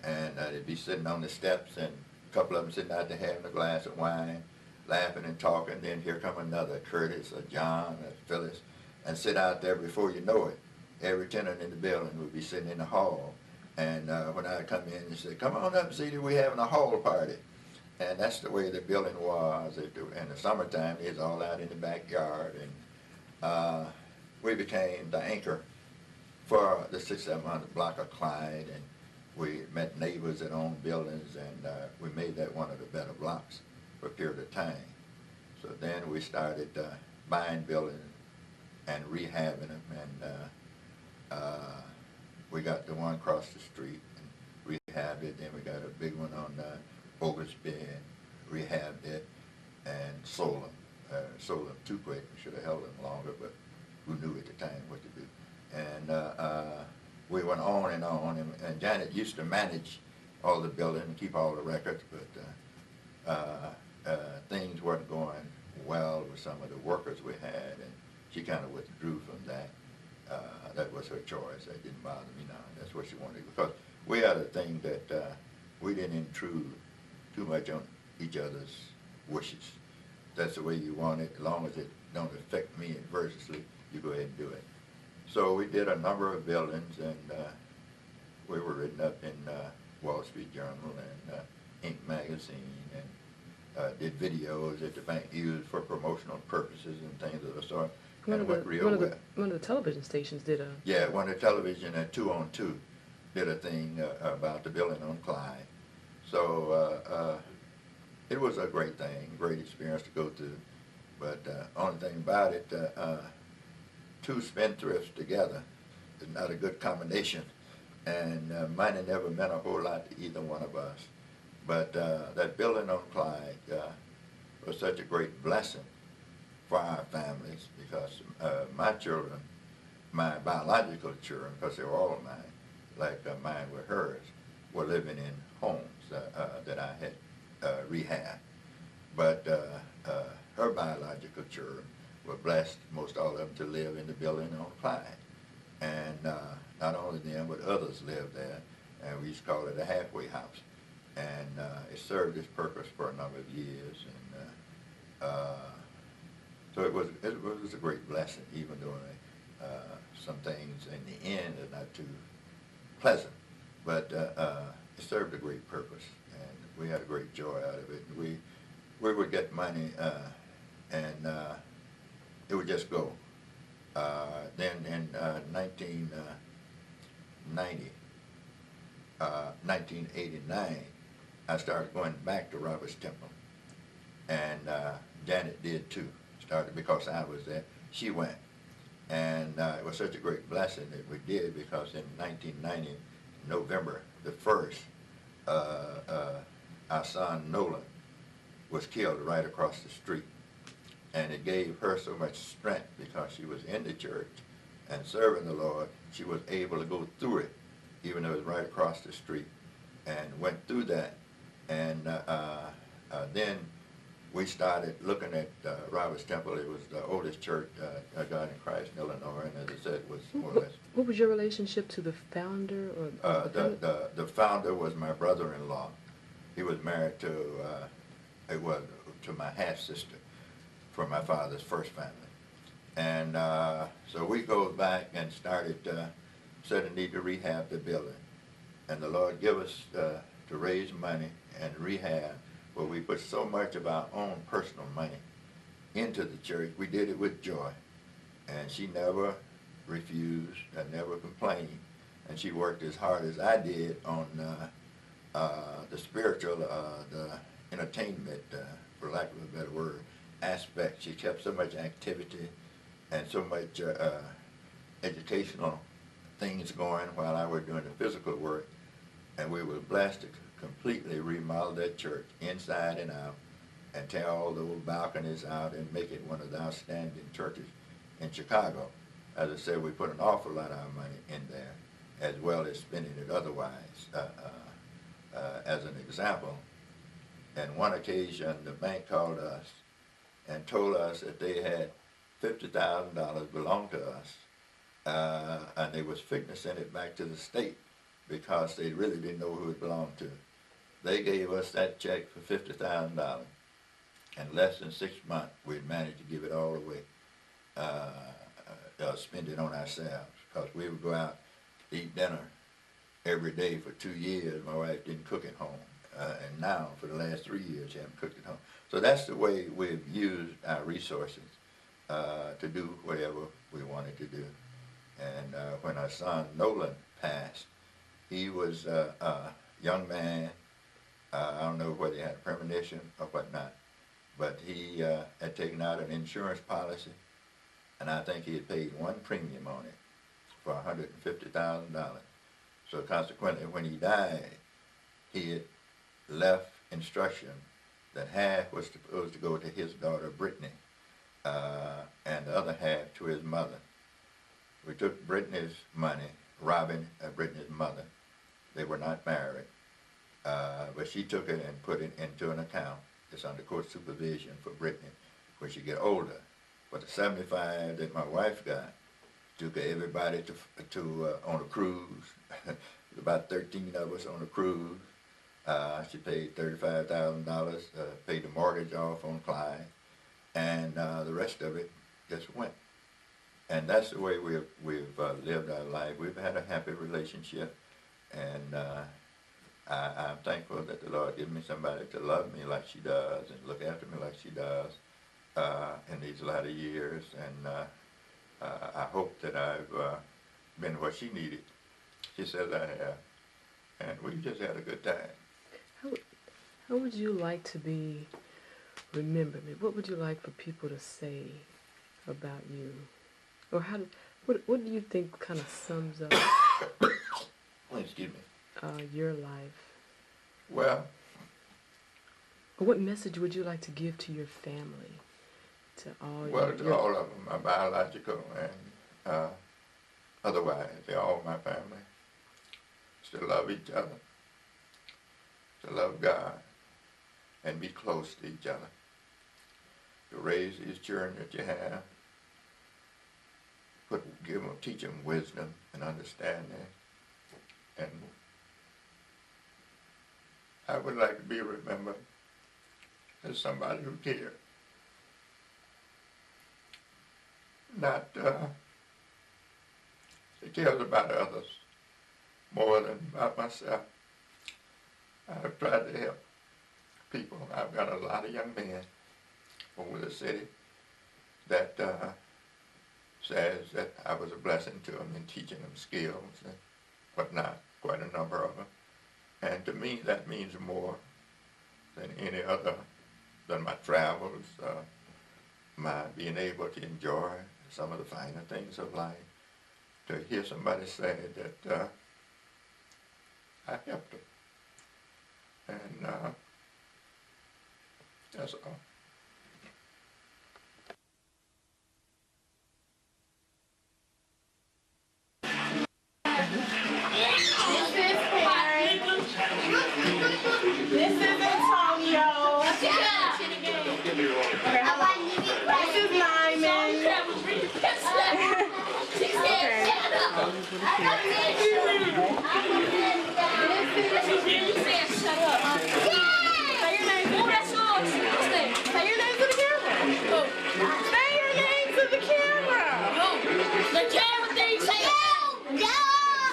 And they'd be sitting on the steps, and a couple of them sitting out there having a glass of wine, laughing and talking. Then here come another, Curtis or John or Phyllis, and sit out there. Before you know it, every tenant in the building would be sitting in the hall. And when I come in, they say, "Come on up, Zedie, we're having a hall party." And that's the way the building was. In the summertime, it's all out in the backyard. And we became the anchor for the 6700 block of Clyde. And we met neighbors that owned buildings, and we made that one of the better blocks for a period of time. So then we started buying buildings and rehabbing them. And we got the one across the street and rehabbed it. Then we got a big one on Oglesby and rehabbed it and sold them. Sold them too quick. We should have held them longer, but who knew at the time what to do. And we went on, and Janet used to manage all the building and keep all the records, but things weren't going well with some of the workers we had, and she kind of withdrew from that. That was her choice. That didn't bother me now. That's what she wanted, because we had a thing that we didn't intrude too much on each other's wishes. That's the way you want it. As long as it don't affect me adversely, you go ahead and do it. So we did a number of buildings, and we were written up in Wall Street Journal and Inc. magazine, and did videos that the bank used for promotional purposes and things of the sort. One of the television stations did a... Yeah, one of the television at 2 on 2 did a thing about the building on Clyde. So it was a great thing, great experience to go through. But only thing about it, two spendthrifts together is not a good combination. And money never meant a whole lot to either one of us. But that building on Clyde was such a great blessing for our families, because my children, my biological children, because they were all mine, like mine were hers, were living in homes that I had rehabbed. But her biological children were blessed, most all of them, to live in the building on Clyde. And not only them, but others lived there, and we used to call it a halfway house. And it served its purpose for a number of years. And so it was a great blessing, even though some things in the end are not too pleasant. But it served a great purpose, and we had a great joy out of it. We would get money, and it would just go. Then in 1989, I started going back to Roberts Temple, and Janet did too. Started because I was there. She went, and it was such a great blessing that we did, because in 1990, November the 1st, our son Nolan was killed right across the street. And it gave her so much strength, because she was in the church and serving the Lord. She was able to go through it, even though it was right across the street, and went through that. And then we started looking at Roberts Temple. It was the oldest church, God in Christ in Illinois, and as I said, it was more or less. What was your relationship to the founder? Or the founder was my brother-in-law. He was married to my half-sister from my father's first family. And so we go back and started, said I need to rehab the building. And the Lord gave us to raise money and rehab, but we put so much of our own personal money into the church. We did it with joy. And she never refused and never complained. And she worked as hard as I did on the spiritual, the entertainment, for lack of a better word, aspect. She kept so much activity and so much educational things going while I was doing the physical work. And we were blessed to completely remodel that church inside and out, and tear all the old balconies out and make it one of the outstanding churches in Chicago. As I said, we put an awful lot of our money in there, as well as spending it otherwise. As an example, And one occasion, the bank called us and told us that they had $50,000 belonged to us, and they was fixing to send it back to the state because they really didn't know who it belonged to. They gave us that check for $50,000. In less than 6 months, we'd managed to give it all away, spend it on ourselves, because we would go out, eat dinner every day for 2 years. My wife didn't cook at home, and now for the last 3 years, she hasn't cooked at home. So that's the way we've used our resources to do whatever we wanted to do. And when our son Nolan passed, he was a young man. I don't know whether he had a premonition or whatnot, but he had taken out an insurance policy, and I think he had paid one premium on it for $150,000. So consequently, when he died, he had left instruction that half was supposed to go to his daughter Brittany, and the other half to his mother. We took Brittany's money, Robin, Brittany's mother. They were not married, but she took it and put it into an account. It's under court supervision for Brittany when she get older. But the 75 that my wife got took everybody to on a cruise. About 13 of us on a cruise. She paid $35,000, paid the mortgage off on Clyde, and the rest of it just went. And that's the way we've lived our life. We've had a happy relationship, and I'm thankful that the Lord gave me somebody to love me like she does and look after me like she does in these latter years. And I hope that I've been what she needed. She says I have. And we just had a good time. How would you like to be remembered? What would you like for people to say about you? Or what do you think kind of sums up Excuse me. Your life? Well, Or what message would you like to give to your family? To all to all of them, my biological and otherwise, they're all my family. To love each other, to love God, and be close to each other. To raise these children that you have, teach them wisdom and understanding. And I would like to be remembered as somebody who cared. Not, who cares about others more than about myself. I've tried to help people. I've got a lot of young men over the city that says that I was a blessing to them in teaching them skills and whatnot, quite a number of them. And to me, that means more than any other, than my travels, my being able to enjoy some of the finer things of life. To hear somebody say that I helped them. And that's all. This is Antonio. This is Lyman. Say your name to the camera. Say your name to the camera. The camera thing say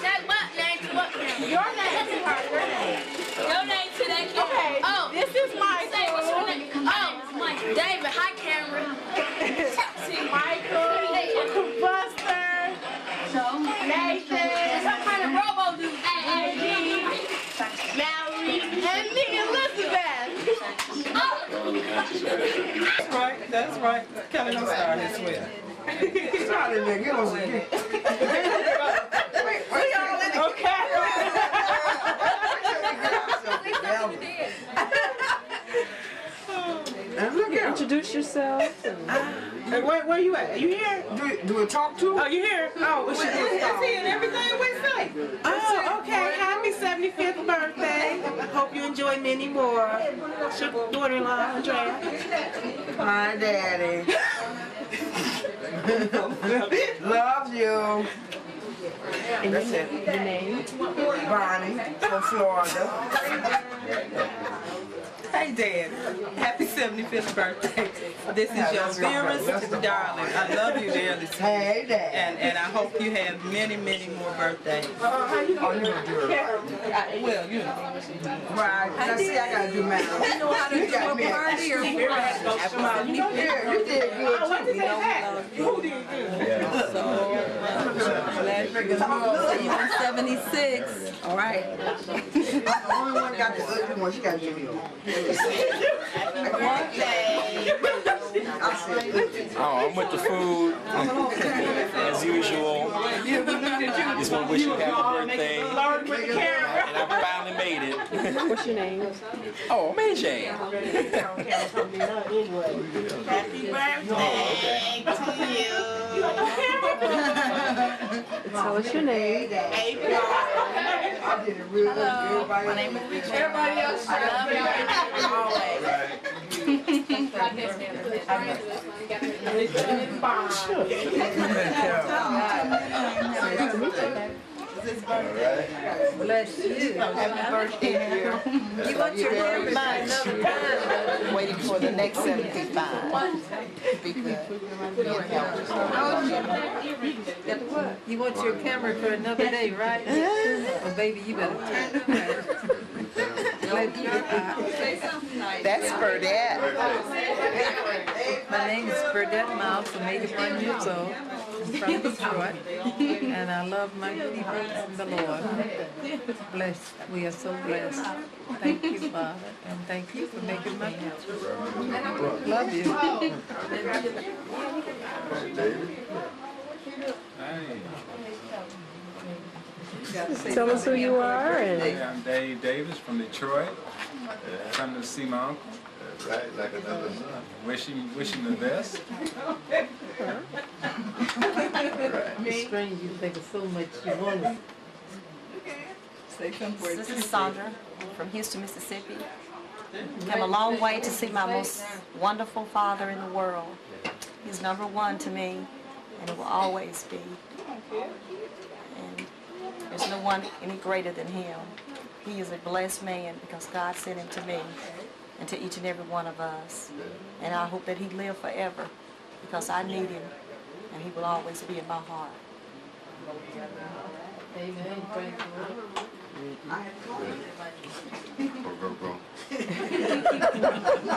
say what name to what camera? Your name is your name. Your name to that camera. Okay. Oh, This is Michael. say what's your name? Oh, it's Mike. David, hi camera. Michael. Buster. Nathan. Some kind of robo dude. Angie. Mallory. And me, Elizabeth. That's right. Kelly don't start this way. Started there, give us again. And look here. Introduce yourself. Hey, where you at? Are you here? Do we talk to him? Oh, you here? Oh, we should Is he and everything we say? Oh, okay. Happy 75th birthday. Hope you enjoy many more. It's your daughter-in-law, Andrea. Hi, Daddy. Love you. And That's it. your name? Bonnie from Florida. Hey, Dad. Happy 75th birthday. This is your dearest darling. I love you dearly. Hey, Dad. And I hope you have many, many more birthdays. Well, you know. Right. I see I gotta do math. You know how to do a party or what? Yeah, you did good too. Who did good? So, glad you're going to see you in 76. All right. I'm the only one got the ugly one. She got to do it. Oh, I'm with the food, as usual. Just want to wish you a happy birthday. And I finally made it. What's your name? Oh, man, Jane. Happy birthday to you. Tell us your name. April. I did it real good. My name is Richard. Everybody else, I love Bless you. Happy birthday, dear. You want your birthday by another time. Waiting for the next 75. Be good. You want your camera for another day, right? Oh, baby, you better turn it around. That's Burdette. My name is Burdette Miles. I'm 81 years old. I'm from Detroit. And I love my people and the Lord. Blessed. We are so blessed. Thank you, Father. And thank you for making my picture. Love you. Tell us who you are. And I'm Dave Davis from Detroit. Come to see my uncle. Right, like another son. Wish him the best. It's strange you think of so much you want to say something. This is Sandra from Houston, Mississippi. Came a long way to see my most wonderful father in the world. He's number one to me, and it will always be. And there's no one any greater than him. He is a blessed man because God sent him to me and to each and every one of us. And I hope that he live forever because I need him, and he will always be in my heart. Amen. Pray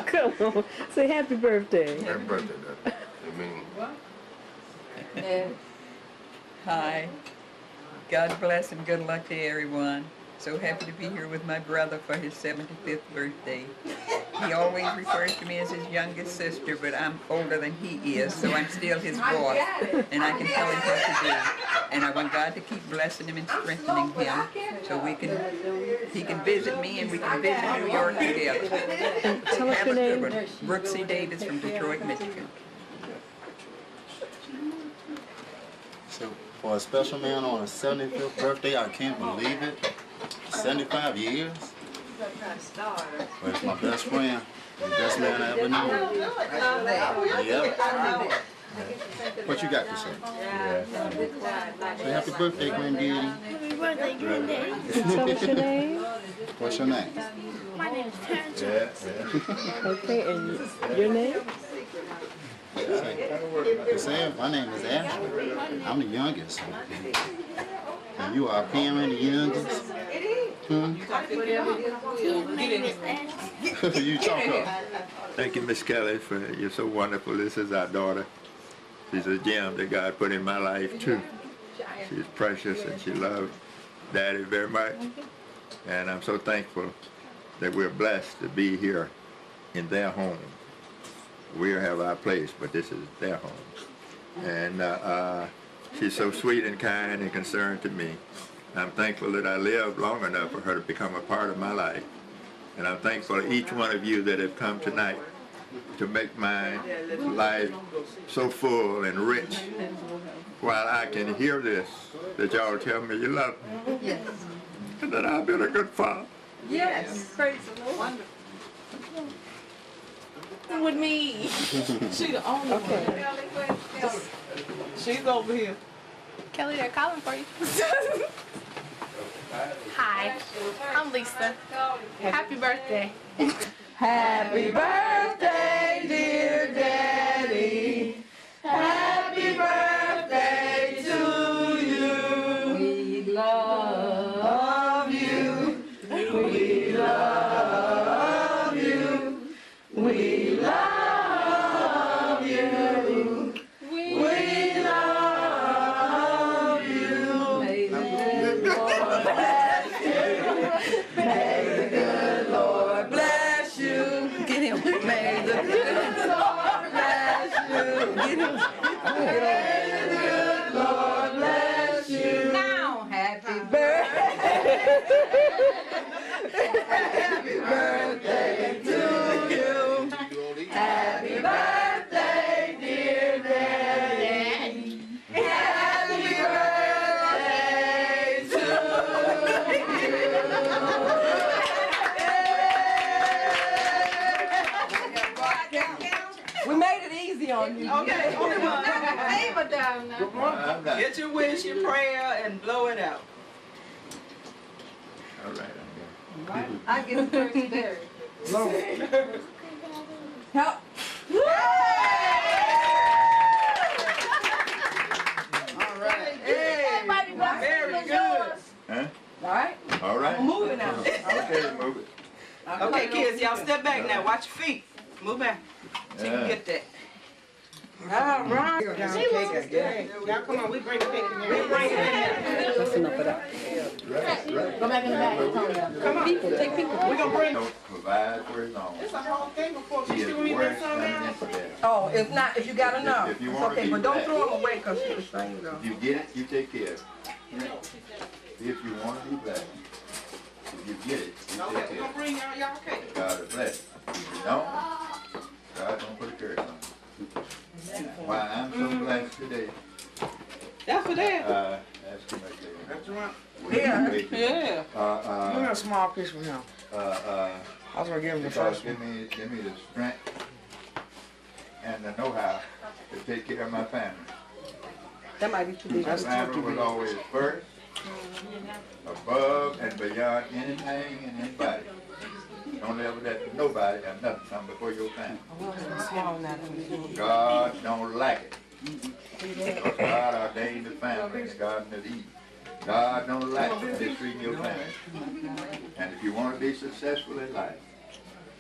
come on, say happy birthday. Happy birthday, Dad. Hi. God bless and good luck to everyone. So happy to be here with my brother for his 75th birthday. He always refers to me as his youngest sister, but I'm older than he is, so I'm still his boss, and I can tell him what to do. And I want God to keep blessing him and strengthening him, so he can visit me and we can visit New York together. Tell us your name. Brooke C. Davis from Detroit, Michigan. So for a special man on his 75th birthday, I can't believe it. 75 years? Well, it's my best friend. The best man I ever knew. Yep. What you got to say? Say happy birthday, Granddaddy. Happy birthday, Granddaddy. Tell us your name. What's your name? My name is Terrence. Okay, and your name? Say, my name is Ashley. I'm the youngest. And you are Pam, the youngest? Hmm? You talk up. Thank you, Miss Kelly, for you're so wonderful. This is our daughter. She's a gem that God put in my life too. She's precious and she loves Daddy very much. And I'm so thankful that we're blessed to be here in their home. We have our place, but this is their home. And she's so sweet and kind and concerned to me. I'm thankful that I lived long enough for her to become a part of my life. And I'm thankful to each one of you that have come tonight to make my life so full and rich. While I can hear this, that y'all tell me you love me. and that I've been a good father. Yes. Praise the Lord. Wonderful. With me. She the only one. She's over here. Kelly, they're calling for you. Hi, I'm Lisa. Happy birthday. Happy birthday, dear Daddy. Happy birthday to you. We love you. We love you. We love you. We love you. May the good Lord bless you. May the good Lord bless you. Get him. May the good Lord bless you. Get him. May the good Lord bless you. Now, happy birthday. Happy birthday to you. Happy birthday, dear Daddy. Happy birthday to you. We made it easy on you. Okay, only one. Favor down now. Get your wish, your prayer, and blow it out. All right, I get the first berry. Help. All right. Hey. Very good. Huh? All right. All right. I'm moving now. Okay, move it. Okay, kids, y'all step back now. Watch your feet. Move back. So you can get that. All right. Y'all come on, we bring the cake in We there. bring it in there. That's enough of that. Go back in the back. Come on. People, take people. We're going to bring. Don't provide for his own. It's a whole thing before He she is see when we worse bring some than an out. infidel. Oh, if not, if you got enough, If you it's wanna okay. be But don't black. throw them away because she's the same though. If you get it, you take care of it. If you want to be black, if you get it, you take Okay, we're care gonna of bring y'all cake. it. God is blessed. If you don't, God don't put a curse on you. Why I'm so blessed today. That's for them. That's too much later. That's right. Yeah. Way too much. Yeah. Give me a small piece from him. I was gonna give him the Because first one. give me the strength and the know-how to take care of my family. That might be too big. My family was always first, above and beyond anything and anybody. Don't ever let nobody or nothing come before your family. God don't like it. Because God ordained the family in the Garden of Eden. God don't like mistreating your family. And if you want to be successful in life,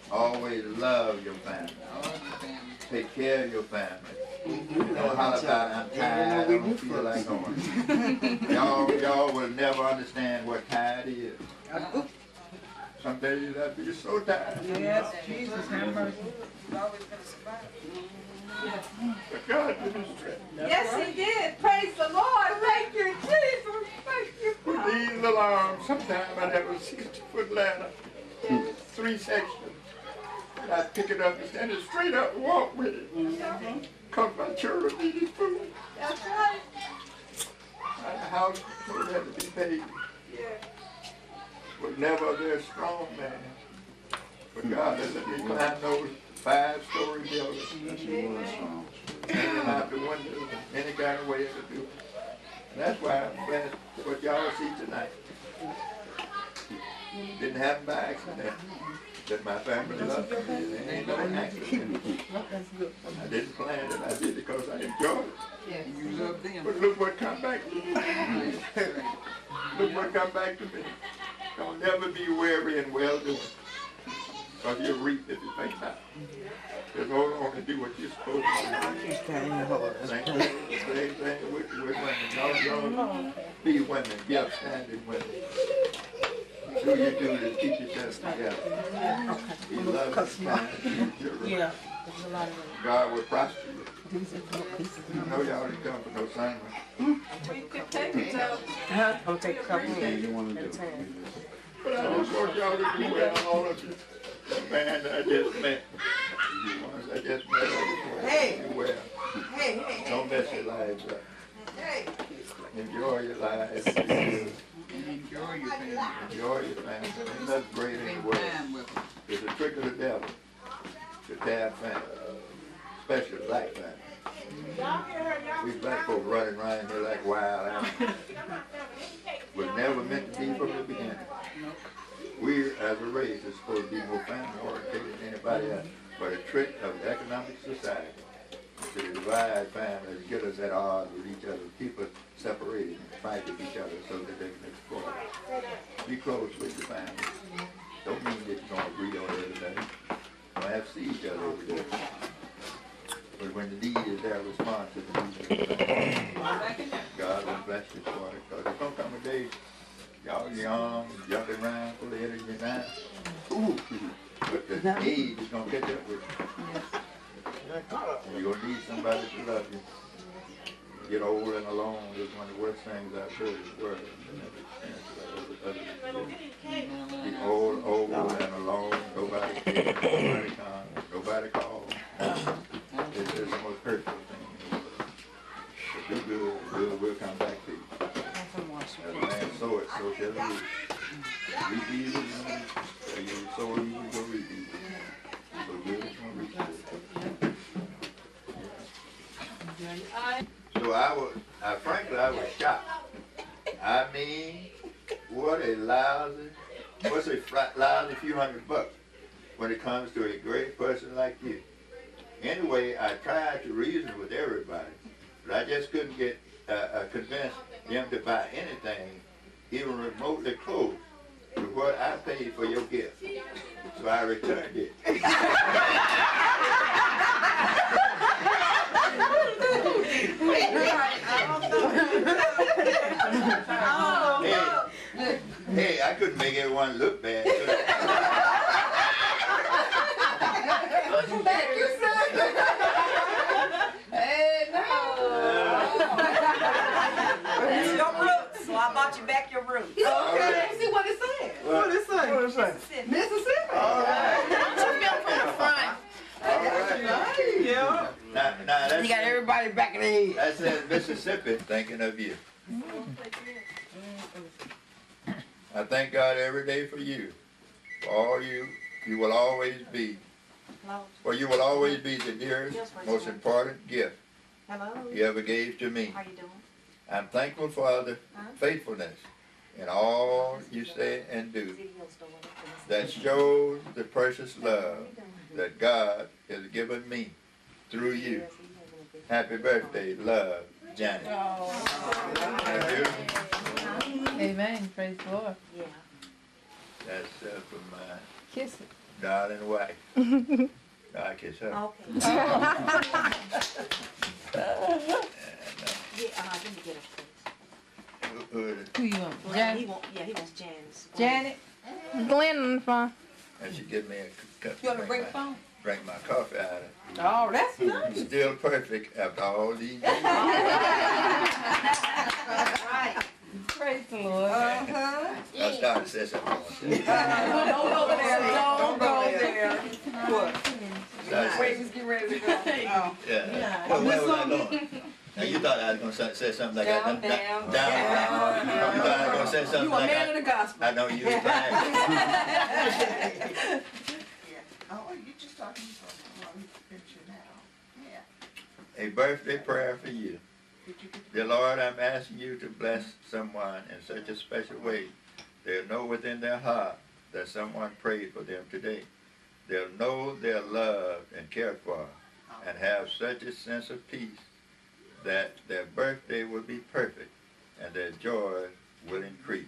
always love your family. Take care of your family. Don't holler about I'm tired, I don't feel like going. Y'all will never understand what tired is. Some days I feel so tired. Yes, Jesus, have mercy. But God did his strength. Yes, he did. Praise the Lord. Thank you, Jesus. Thank you. With these little arms, sometimes I'd have a 60-foot ladder, 3 sections. And I'd pick it up and stand it straight up and walk with it. Because my children needed food. That's right. The house food had to be paid. But never a very strong man. But God has let me climb those 5-story buildings. Hanging out the windows, any kind of way I could do it. And that's why I'm glad what y'all see tonight. Didn't happen by accident. That my family loved me. It ain't no accident. I didn't plan it. I did it because I enjoyed it. You love them. But look what come back to me. Look what come back to me. Don't never be weary and well-doing. Because you'll reap if you think not. Just hold on and do what you're supposed to do. Same thing with women. Y'all be women, be upstanding women. Do you do to keep yourself together. He loves you. Yeah. God will prosper you. I know y'all didn't come for no sermon. You can take it out. I'm taking a couple of you want to do? But I just want y'all to do well, all of you. The man that I just met. The ones I just met, I just want you to do well. Don't mess your lives up. Enjoy your lives. Enjoy your family. Enjoy Ain't nothing great in the world. It's a trick of the devil to tear family, especially black family. We black folks running around here like wild animals. Was never meant to be from the beginning. We, as a race, is supposed to be more family-oriented than anybody else. But a trick of economic society to divide families, get us at odds with each other, keep us separated and fight with each other so that they can exploit. Be close with your family. Don't mean that you're going to agree on everything. You don't have to see each other every day. But when the need is there, respond to the need. God will bless you for it. Because there's going to come a day, y'all young, jumping around, full of energy now. Ooh. But the age is going to catch up with you. You're going to need somebody to love you. Get old and alone is one of the worst things I've heard in the world. Be old and alone, nobody cares, nobody comes, nobody calls. It's just the most hurtful thing. But do good, good will come back to you. As a man sow it, so shall he. Reap evil, you sow evil, you go reap evil. So good is going to reach good. So frankly, I was shocked. I mean, what a lousy few $100 when it comes to a great person like you. Anyway, I tried to reason with everybody, but I just couldn't get convince them to buy anything, even remotely close to what I paid for your gift. So I returned it. Hey, I couldn't make everyone look bad. Hey, no. It's your roots, so I bought you back your roots. Okay, see what it said. What it say? Mississippi. All right. Just go from the front. Yeah. Now You got everybody back in the head. That says Mississippi thinking of you. I thank God every day for you. For all you will always be. Well, you will always be the dearest, most important gift He ever gave to me. How you doing? I'm thankful for the faithfulness in all you say and do. That shows the precious love that God has given me through you. Happy birthday, love, Janet. Thank you. Amen. Praise the Lord. Yeah. That's from my Kiss it. darling wife. I kiss her. Okay. Let me get her. Who you want? He Janet? wants Janice. Janet? Glenn on the phone. And she give me a cup. You want to bring the phone? Drink my coffee out of it. Oh, that's nice. Still perfect after all these years. Right. Praise the Lord. I started to say something. Don't go there. Don't go there. What? Wait, just get ready to go. Oh. Yeah. Well, where was I going? Now, you thought I was going to say something like that. Down. You thought I was going to say something You a like man of the gospel. I know you was fine. Oh, you just talking about picture now. Yeah. A birthday prayer for you. Dear Lord, I'm asking you to bless someone in such a special way. They'll know within their heart that someone prayed for them today. They'll know they're loved and cared for and have such a sense of peace that their birthday will be perfect and their joy will increase.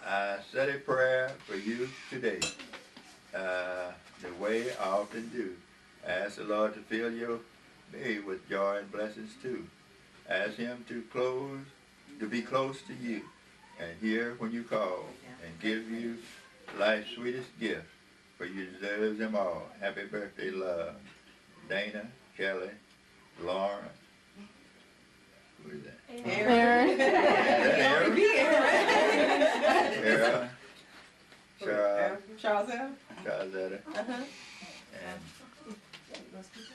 I said a prayer for you today, the way I often do. I ask the Lord to fill your day with joy and blessings too. Ask Him to be close to you and hear when you call and give you life's sweetest gift, for you deserve them all. Happy birthday, love. Dana, Kelly, Lauren. Who is that? Aaron. Aaron. Charles. Charles Aaron. Charles Aaron. And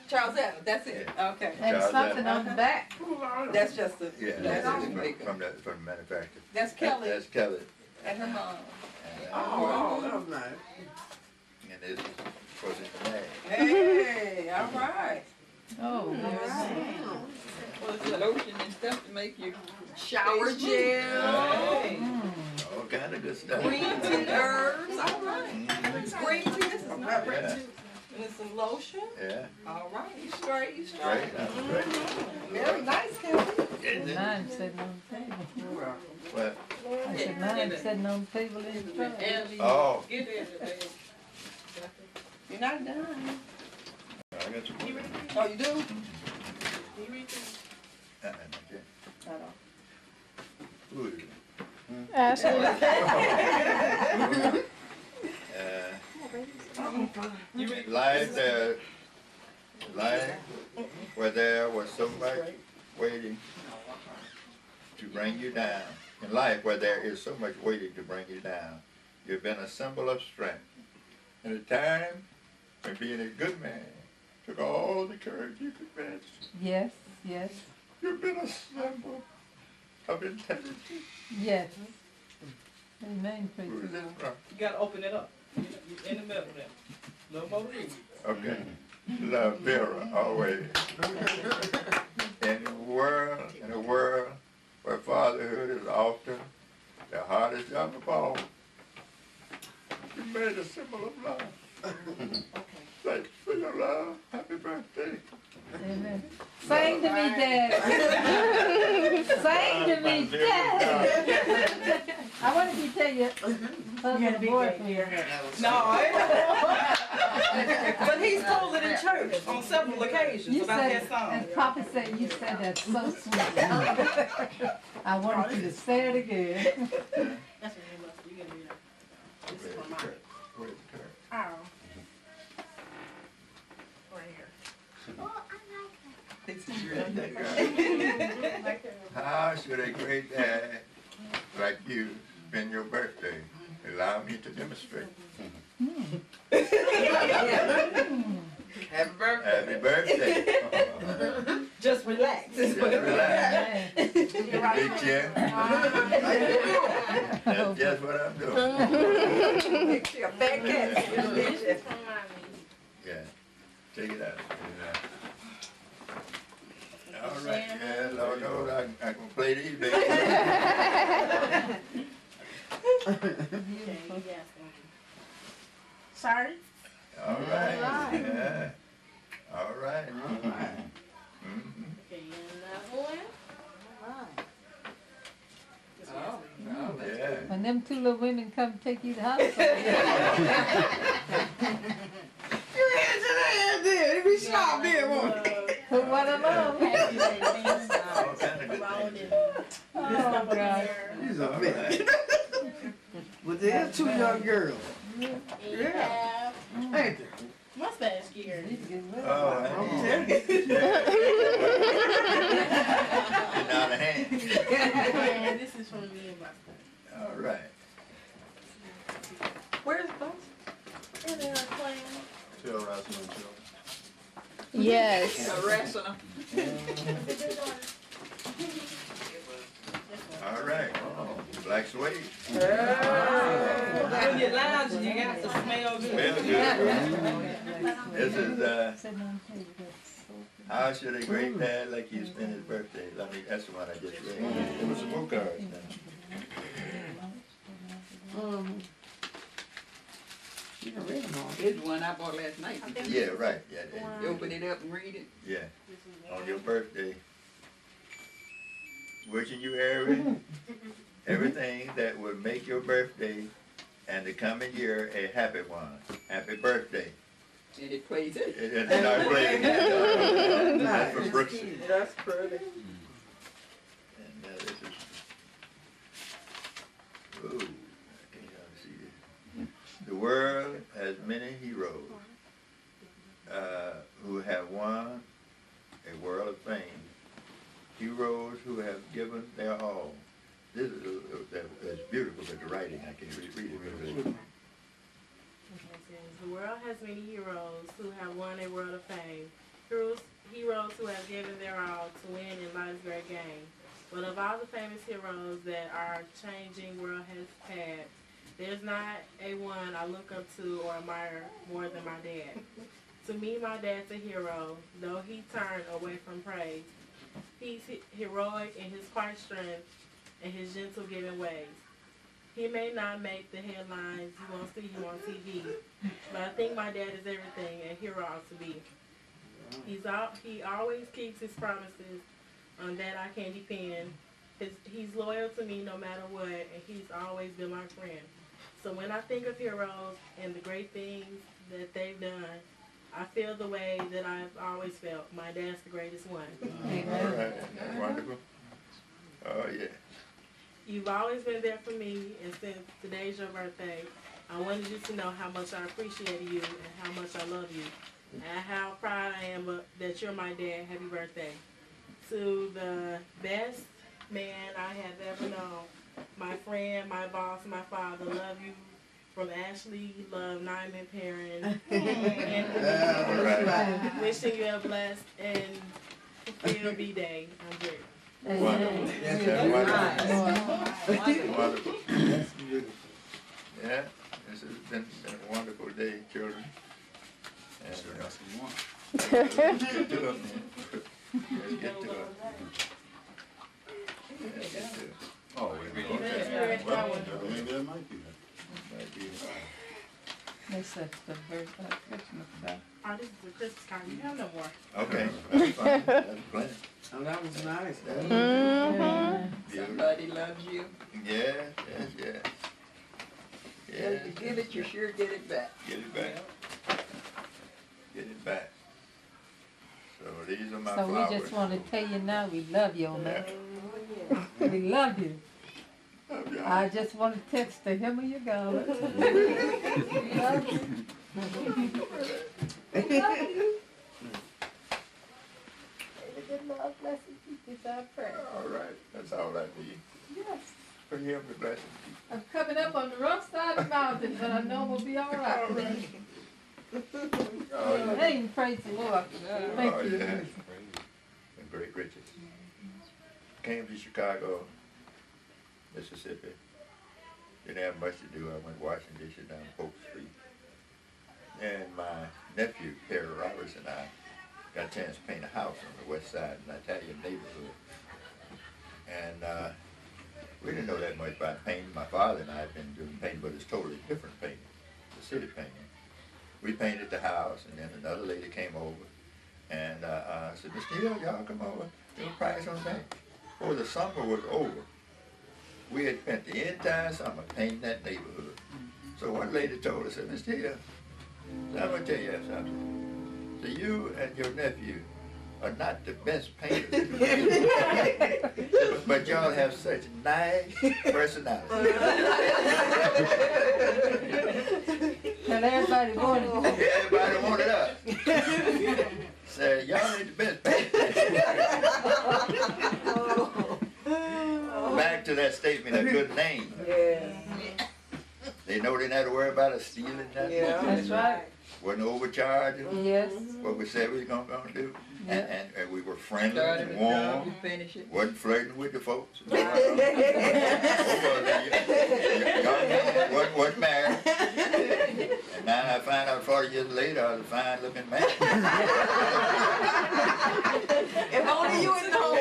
Charles Evans, that's it. Okay. And Charles something Evans. on the back. That's just the. Yeah, that's that's the maker. from the manufacturer. That's Kelly That's Kelly. and her mom. Oh, that was nice. And this was in the bag. Hey, all right. Oh, Well, it's lotion and stuff to make you Shower face gel, Hey. All kind of good stuff. green tea herbs, all right. Green tea, this is not green Yeah. tea. And it's some lotion. Yeah, All right, you straight, you straight. great, that's great. Very nice, Kelly. Isn't it? mine sitting on the table. What? I said mine sitting on the table in the truck. Oh, Get in there, You're not done. I got some. Oh, you do? Okay. I don't. Who is it? Life where there was so much waiting to bring you down. In life where there is so much waiting to bring you down, you've been a symbol of strength. In a time when being a good man took all the courage you could manage. Yes, yes, You've been a symbol of integrity. yes. Amen, praise Who is the this Lord. from? You gotta open it up. You in the middle there. No more reading. Okay. Love Vera always. In a world where fatherhood is often the hardest job of all, you made a symbol of love. Thanks for your love. Happy birthday. Amen. Sing to me, Dad. Sing to me, Dad. I wanted to tell you, husband and boyfriend. No, but he's told it in church on several occasions You about said, that song. and Papa said you said that so sweet. I wanted you to say it again. That's what you must. You can read it. This is for mine. Where's the turn? Oh. Right here. How should a great dad like you spend your birthday? Allow me to demonstrate. Happy birthday. Happy birthday. Just relax. Just relax. Big chair. That's just what I'm doing. Makes you a fat cat. Yeah. Take it out. All right. Yeah, Lord knows I can play these baby. Sorry? All right. Yeah. All right. Mhm. Okay, another one. Oh, yeah. When them two little women come take you to the hospital. Your hands in the hand there. It be sharp there, won't it? Put one of them on. All kind of good things. Oh, God. He's a man. But there's two young girls. Yeah. Ain't there? Mustache gear. Oh, I'm I telling you. Getting out of hand. And this is from me and my son. All right. Where's the bus? And then I'm playing. Tell Russell and Joe. Yes. The rest of them. All right. Black suede. When you're lounging, you got to smell good. Smell good. This is, Sitting on the table, that's so good. how should a great dad like you spend his birthday? Let me, that's the one I just read. There was some more cards now. You can read them all. Here's the one I bought last night. Yeah, right, yeah, You open it up and read it. yeah. On your birthday. Wishing you everything that would make your birthday and the coming year a happy one. Happy birthday. And it plays it. And I play it. That's for Brooks. That's pretty. And this is, ooh, I can't hardly see this. The world has many heroes who have won a world of fame. Heroes who have given their all. This is beautiful, but the writing, I can't read it. The world has has many heroes who have won a world of fame. Heroes who have given their all to win in life's great game. But of all the famous heroes that our changing world has had, there's not a one I look up to or admire more than my dad. To me, my dad's a hero, though he turned away from praise. He's heroic in his quiet strength and his gentle giving ways. He may not make the headlines you won't see him on TV, but I think my dad is everything a hero ought to be. He always keeps his promises on that I can depend. He's loyal to me no matter what, and he's always been my friend. So when I think of heroes and the great things that they've done, I feel the way that I've always felt. My dad's the greatest one. All right. Wonderful. Oh, yeah. You've always been there for me, and since today's your birthday, I wanted you to know how much I appreciate you and how much I love you, and how proud I am that you're my dad. Happy birthday. To the best man I have ever known, my friend, my boss, my father, love you. From Ashley, love, Nyman, Perrin, and wishing you a blessed and fulfilled B-Day. I'm Britt. Wonderful. Wonderful. Yeah, this has been a wonderful day, children. And, let's get to it, man. Let's get to it. Let's get to it. Oh, wait a minute. Maybe that might be that. This is the birthday Christmas stuff. Oh, this is the Christmas card. You have no more. Okay, that's fine. That's plenty. Oh, that was nice. Somebody loves you. Yes, yes, yes. Yeah, you give it, you sure get it back. Get it back. Get it back. So these are my So flowers. we just want to tell you now, we love you on that. We love you. I just want to text to him or you go. We love you. We love you. May the good Lord bless and keep is our prayer. All right, that's all I need. Yes. For him to bless and I'm coming up on the rough side of the mountain, but I know we'll be all right. All right. Oh, yeah. Hey, praise the Lord. Thank Oh, you. yeah. And great riches. Came to Chicago, Mississippi. Didn't have much to do. I went washing dishes down Polk Street. And my nephew, Perry Roberts, and I got a chance to paint a house on the west side in an Italian neighborhood. And we didn't know that much about painting. My father and I had been doing painting, but it's totally different painting, the city painting. We painted the house, and then another lady came over, and I said, Mr. Hill, y'all come over, do a price on that. Before the summer was over, we had spent the entire summer painting that neighborhood. So one lady told us, said, Mr. Hill, I'm going to tell you something. So you and your nephew are not the best painters, but y'all have such nice personality. And everybody wanted you. Everybody wanted us. Said, y'all ain't the best painters. Back to that statement, a good name. Yeah. They know they didn't have to worry about us stealing nothing. Yeah. That's right. Wasn't overcharging. Yes. What we said we was gonna do. Yeah. And we were friendly Started and a job, warm. you finish it. Wasn't flirting with the folks. Wasn't married. And now I find out 40 years later I was a fine looking man. If only you had known.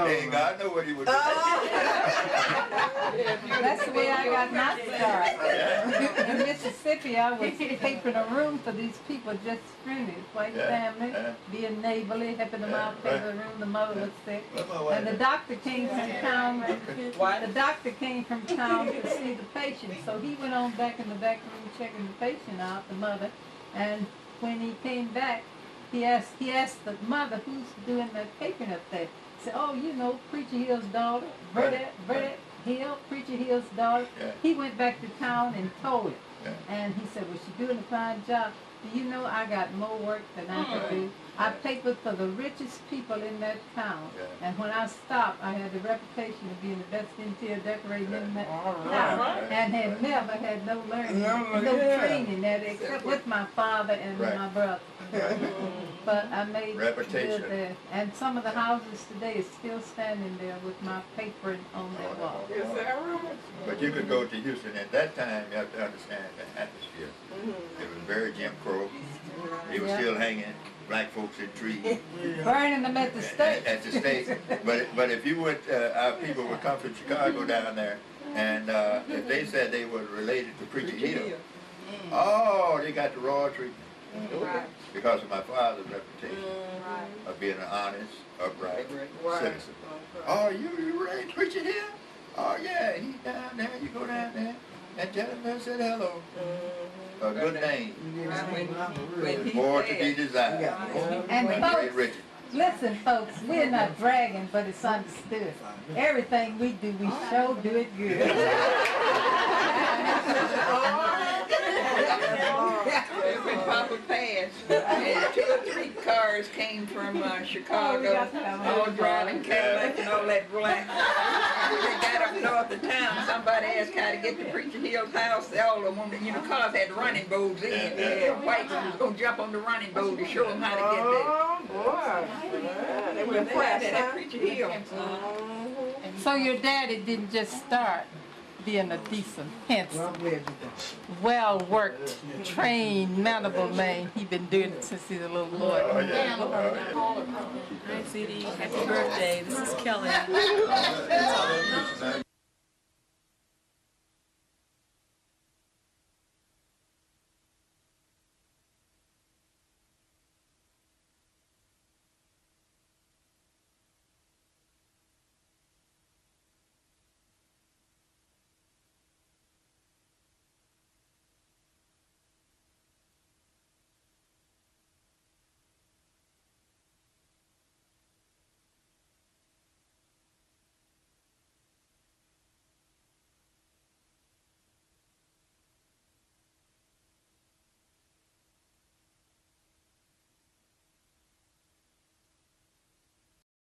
Hey, God know what he would do. That's the way I got my start. In Mississippi, I was papering a room for these people just friendly, white family, being neighborly, helping them out, pay the room. The mother was sick, and the doctor came from town. The doctor came from town to see the patient, so he went on back in the back room checking the patient out, the mother, and when he came back, he asked the mother, who's doing the papering up there? He said, oh, you know, Preacher Hill's daughter, Burdette Hill, Preacher Hill's daughter. Yeah. He went back to town and told it. Yeah. And he said, well, she's doing a fine job. Do you know I got more work than I could do? I papered for the richest people in that town. And when I stopped, I had the reputation of being the best interior decorator in that town. And had never had no learning, no training at it, except with my father and my brother. But I made Reputation. good there. And some of the houses today is still standing there with my papering on their wall. Is that right? But you could go to Houston at that time, you have to understand the atmosphere. It was very Jim Crow. They were still hanging black folks in trees. Burning them at the stake. At the stake. But if you would, our people would come from Chicago down there, and if they said they were related to Preacher Hill, oh, they got the raw treatment. Because of my father's reputation of being an honest, upright citizen. Oh, you related to Preacher Hill? Oh yeah, he's down there. You go down there and tell him I said hello. A good name. More to be desired. And Great folks, Richard. listen folks, we're not bragging, but it's understood. Everything we do, we sure do it good. When Papa passed, and 2 or 3 cars came from Chicago, all driving Cadillac and all that black. When they got up north of town, somebody asked how to get to Preacher Hill's house. All of them, cars had running boats in. Whites was going to jump on the running boat to show them how to get there. Oh, boy. They were impressed, at Preacher Hill. So your daddy didn't just start being a decent, handsome, well-worked, trained, manable man. He's been doing it since he's a little boy. Hi, Zedie. Happy birthday. This is Kelly.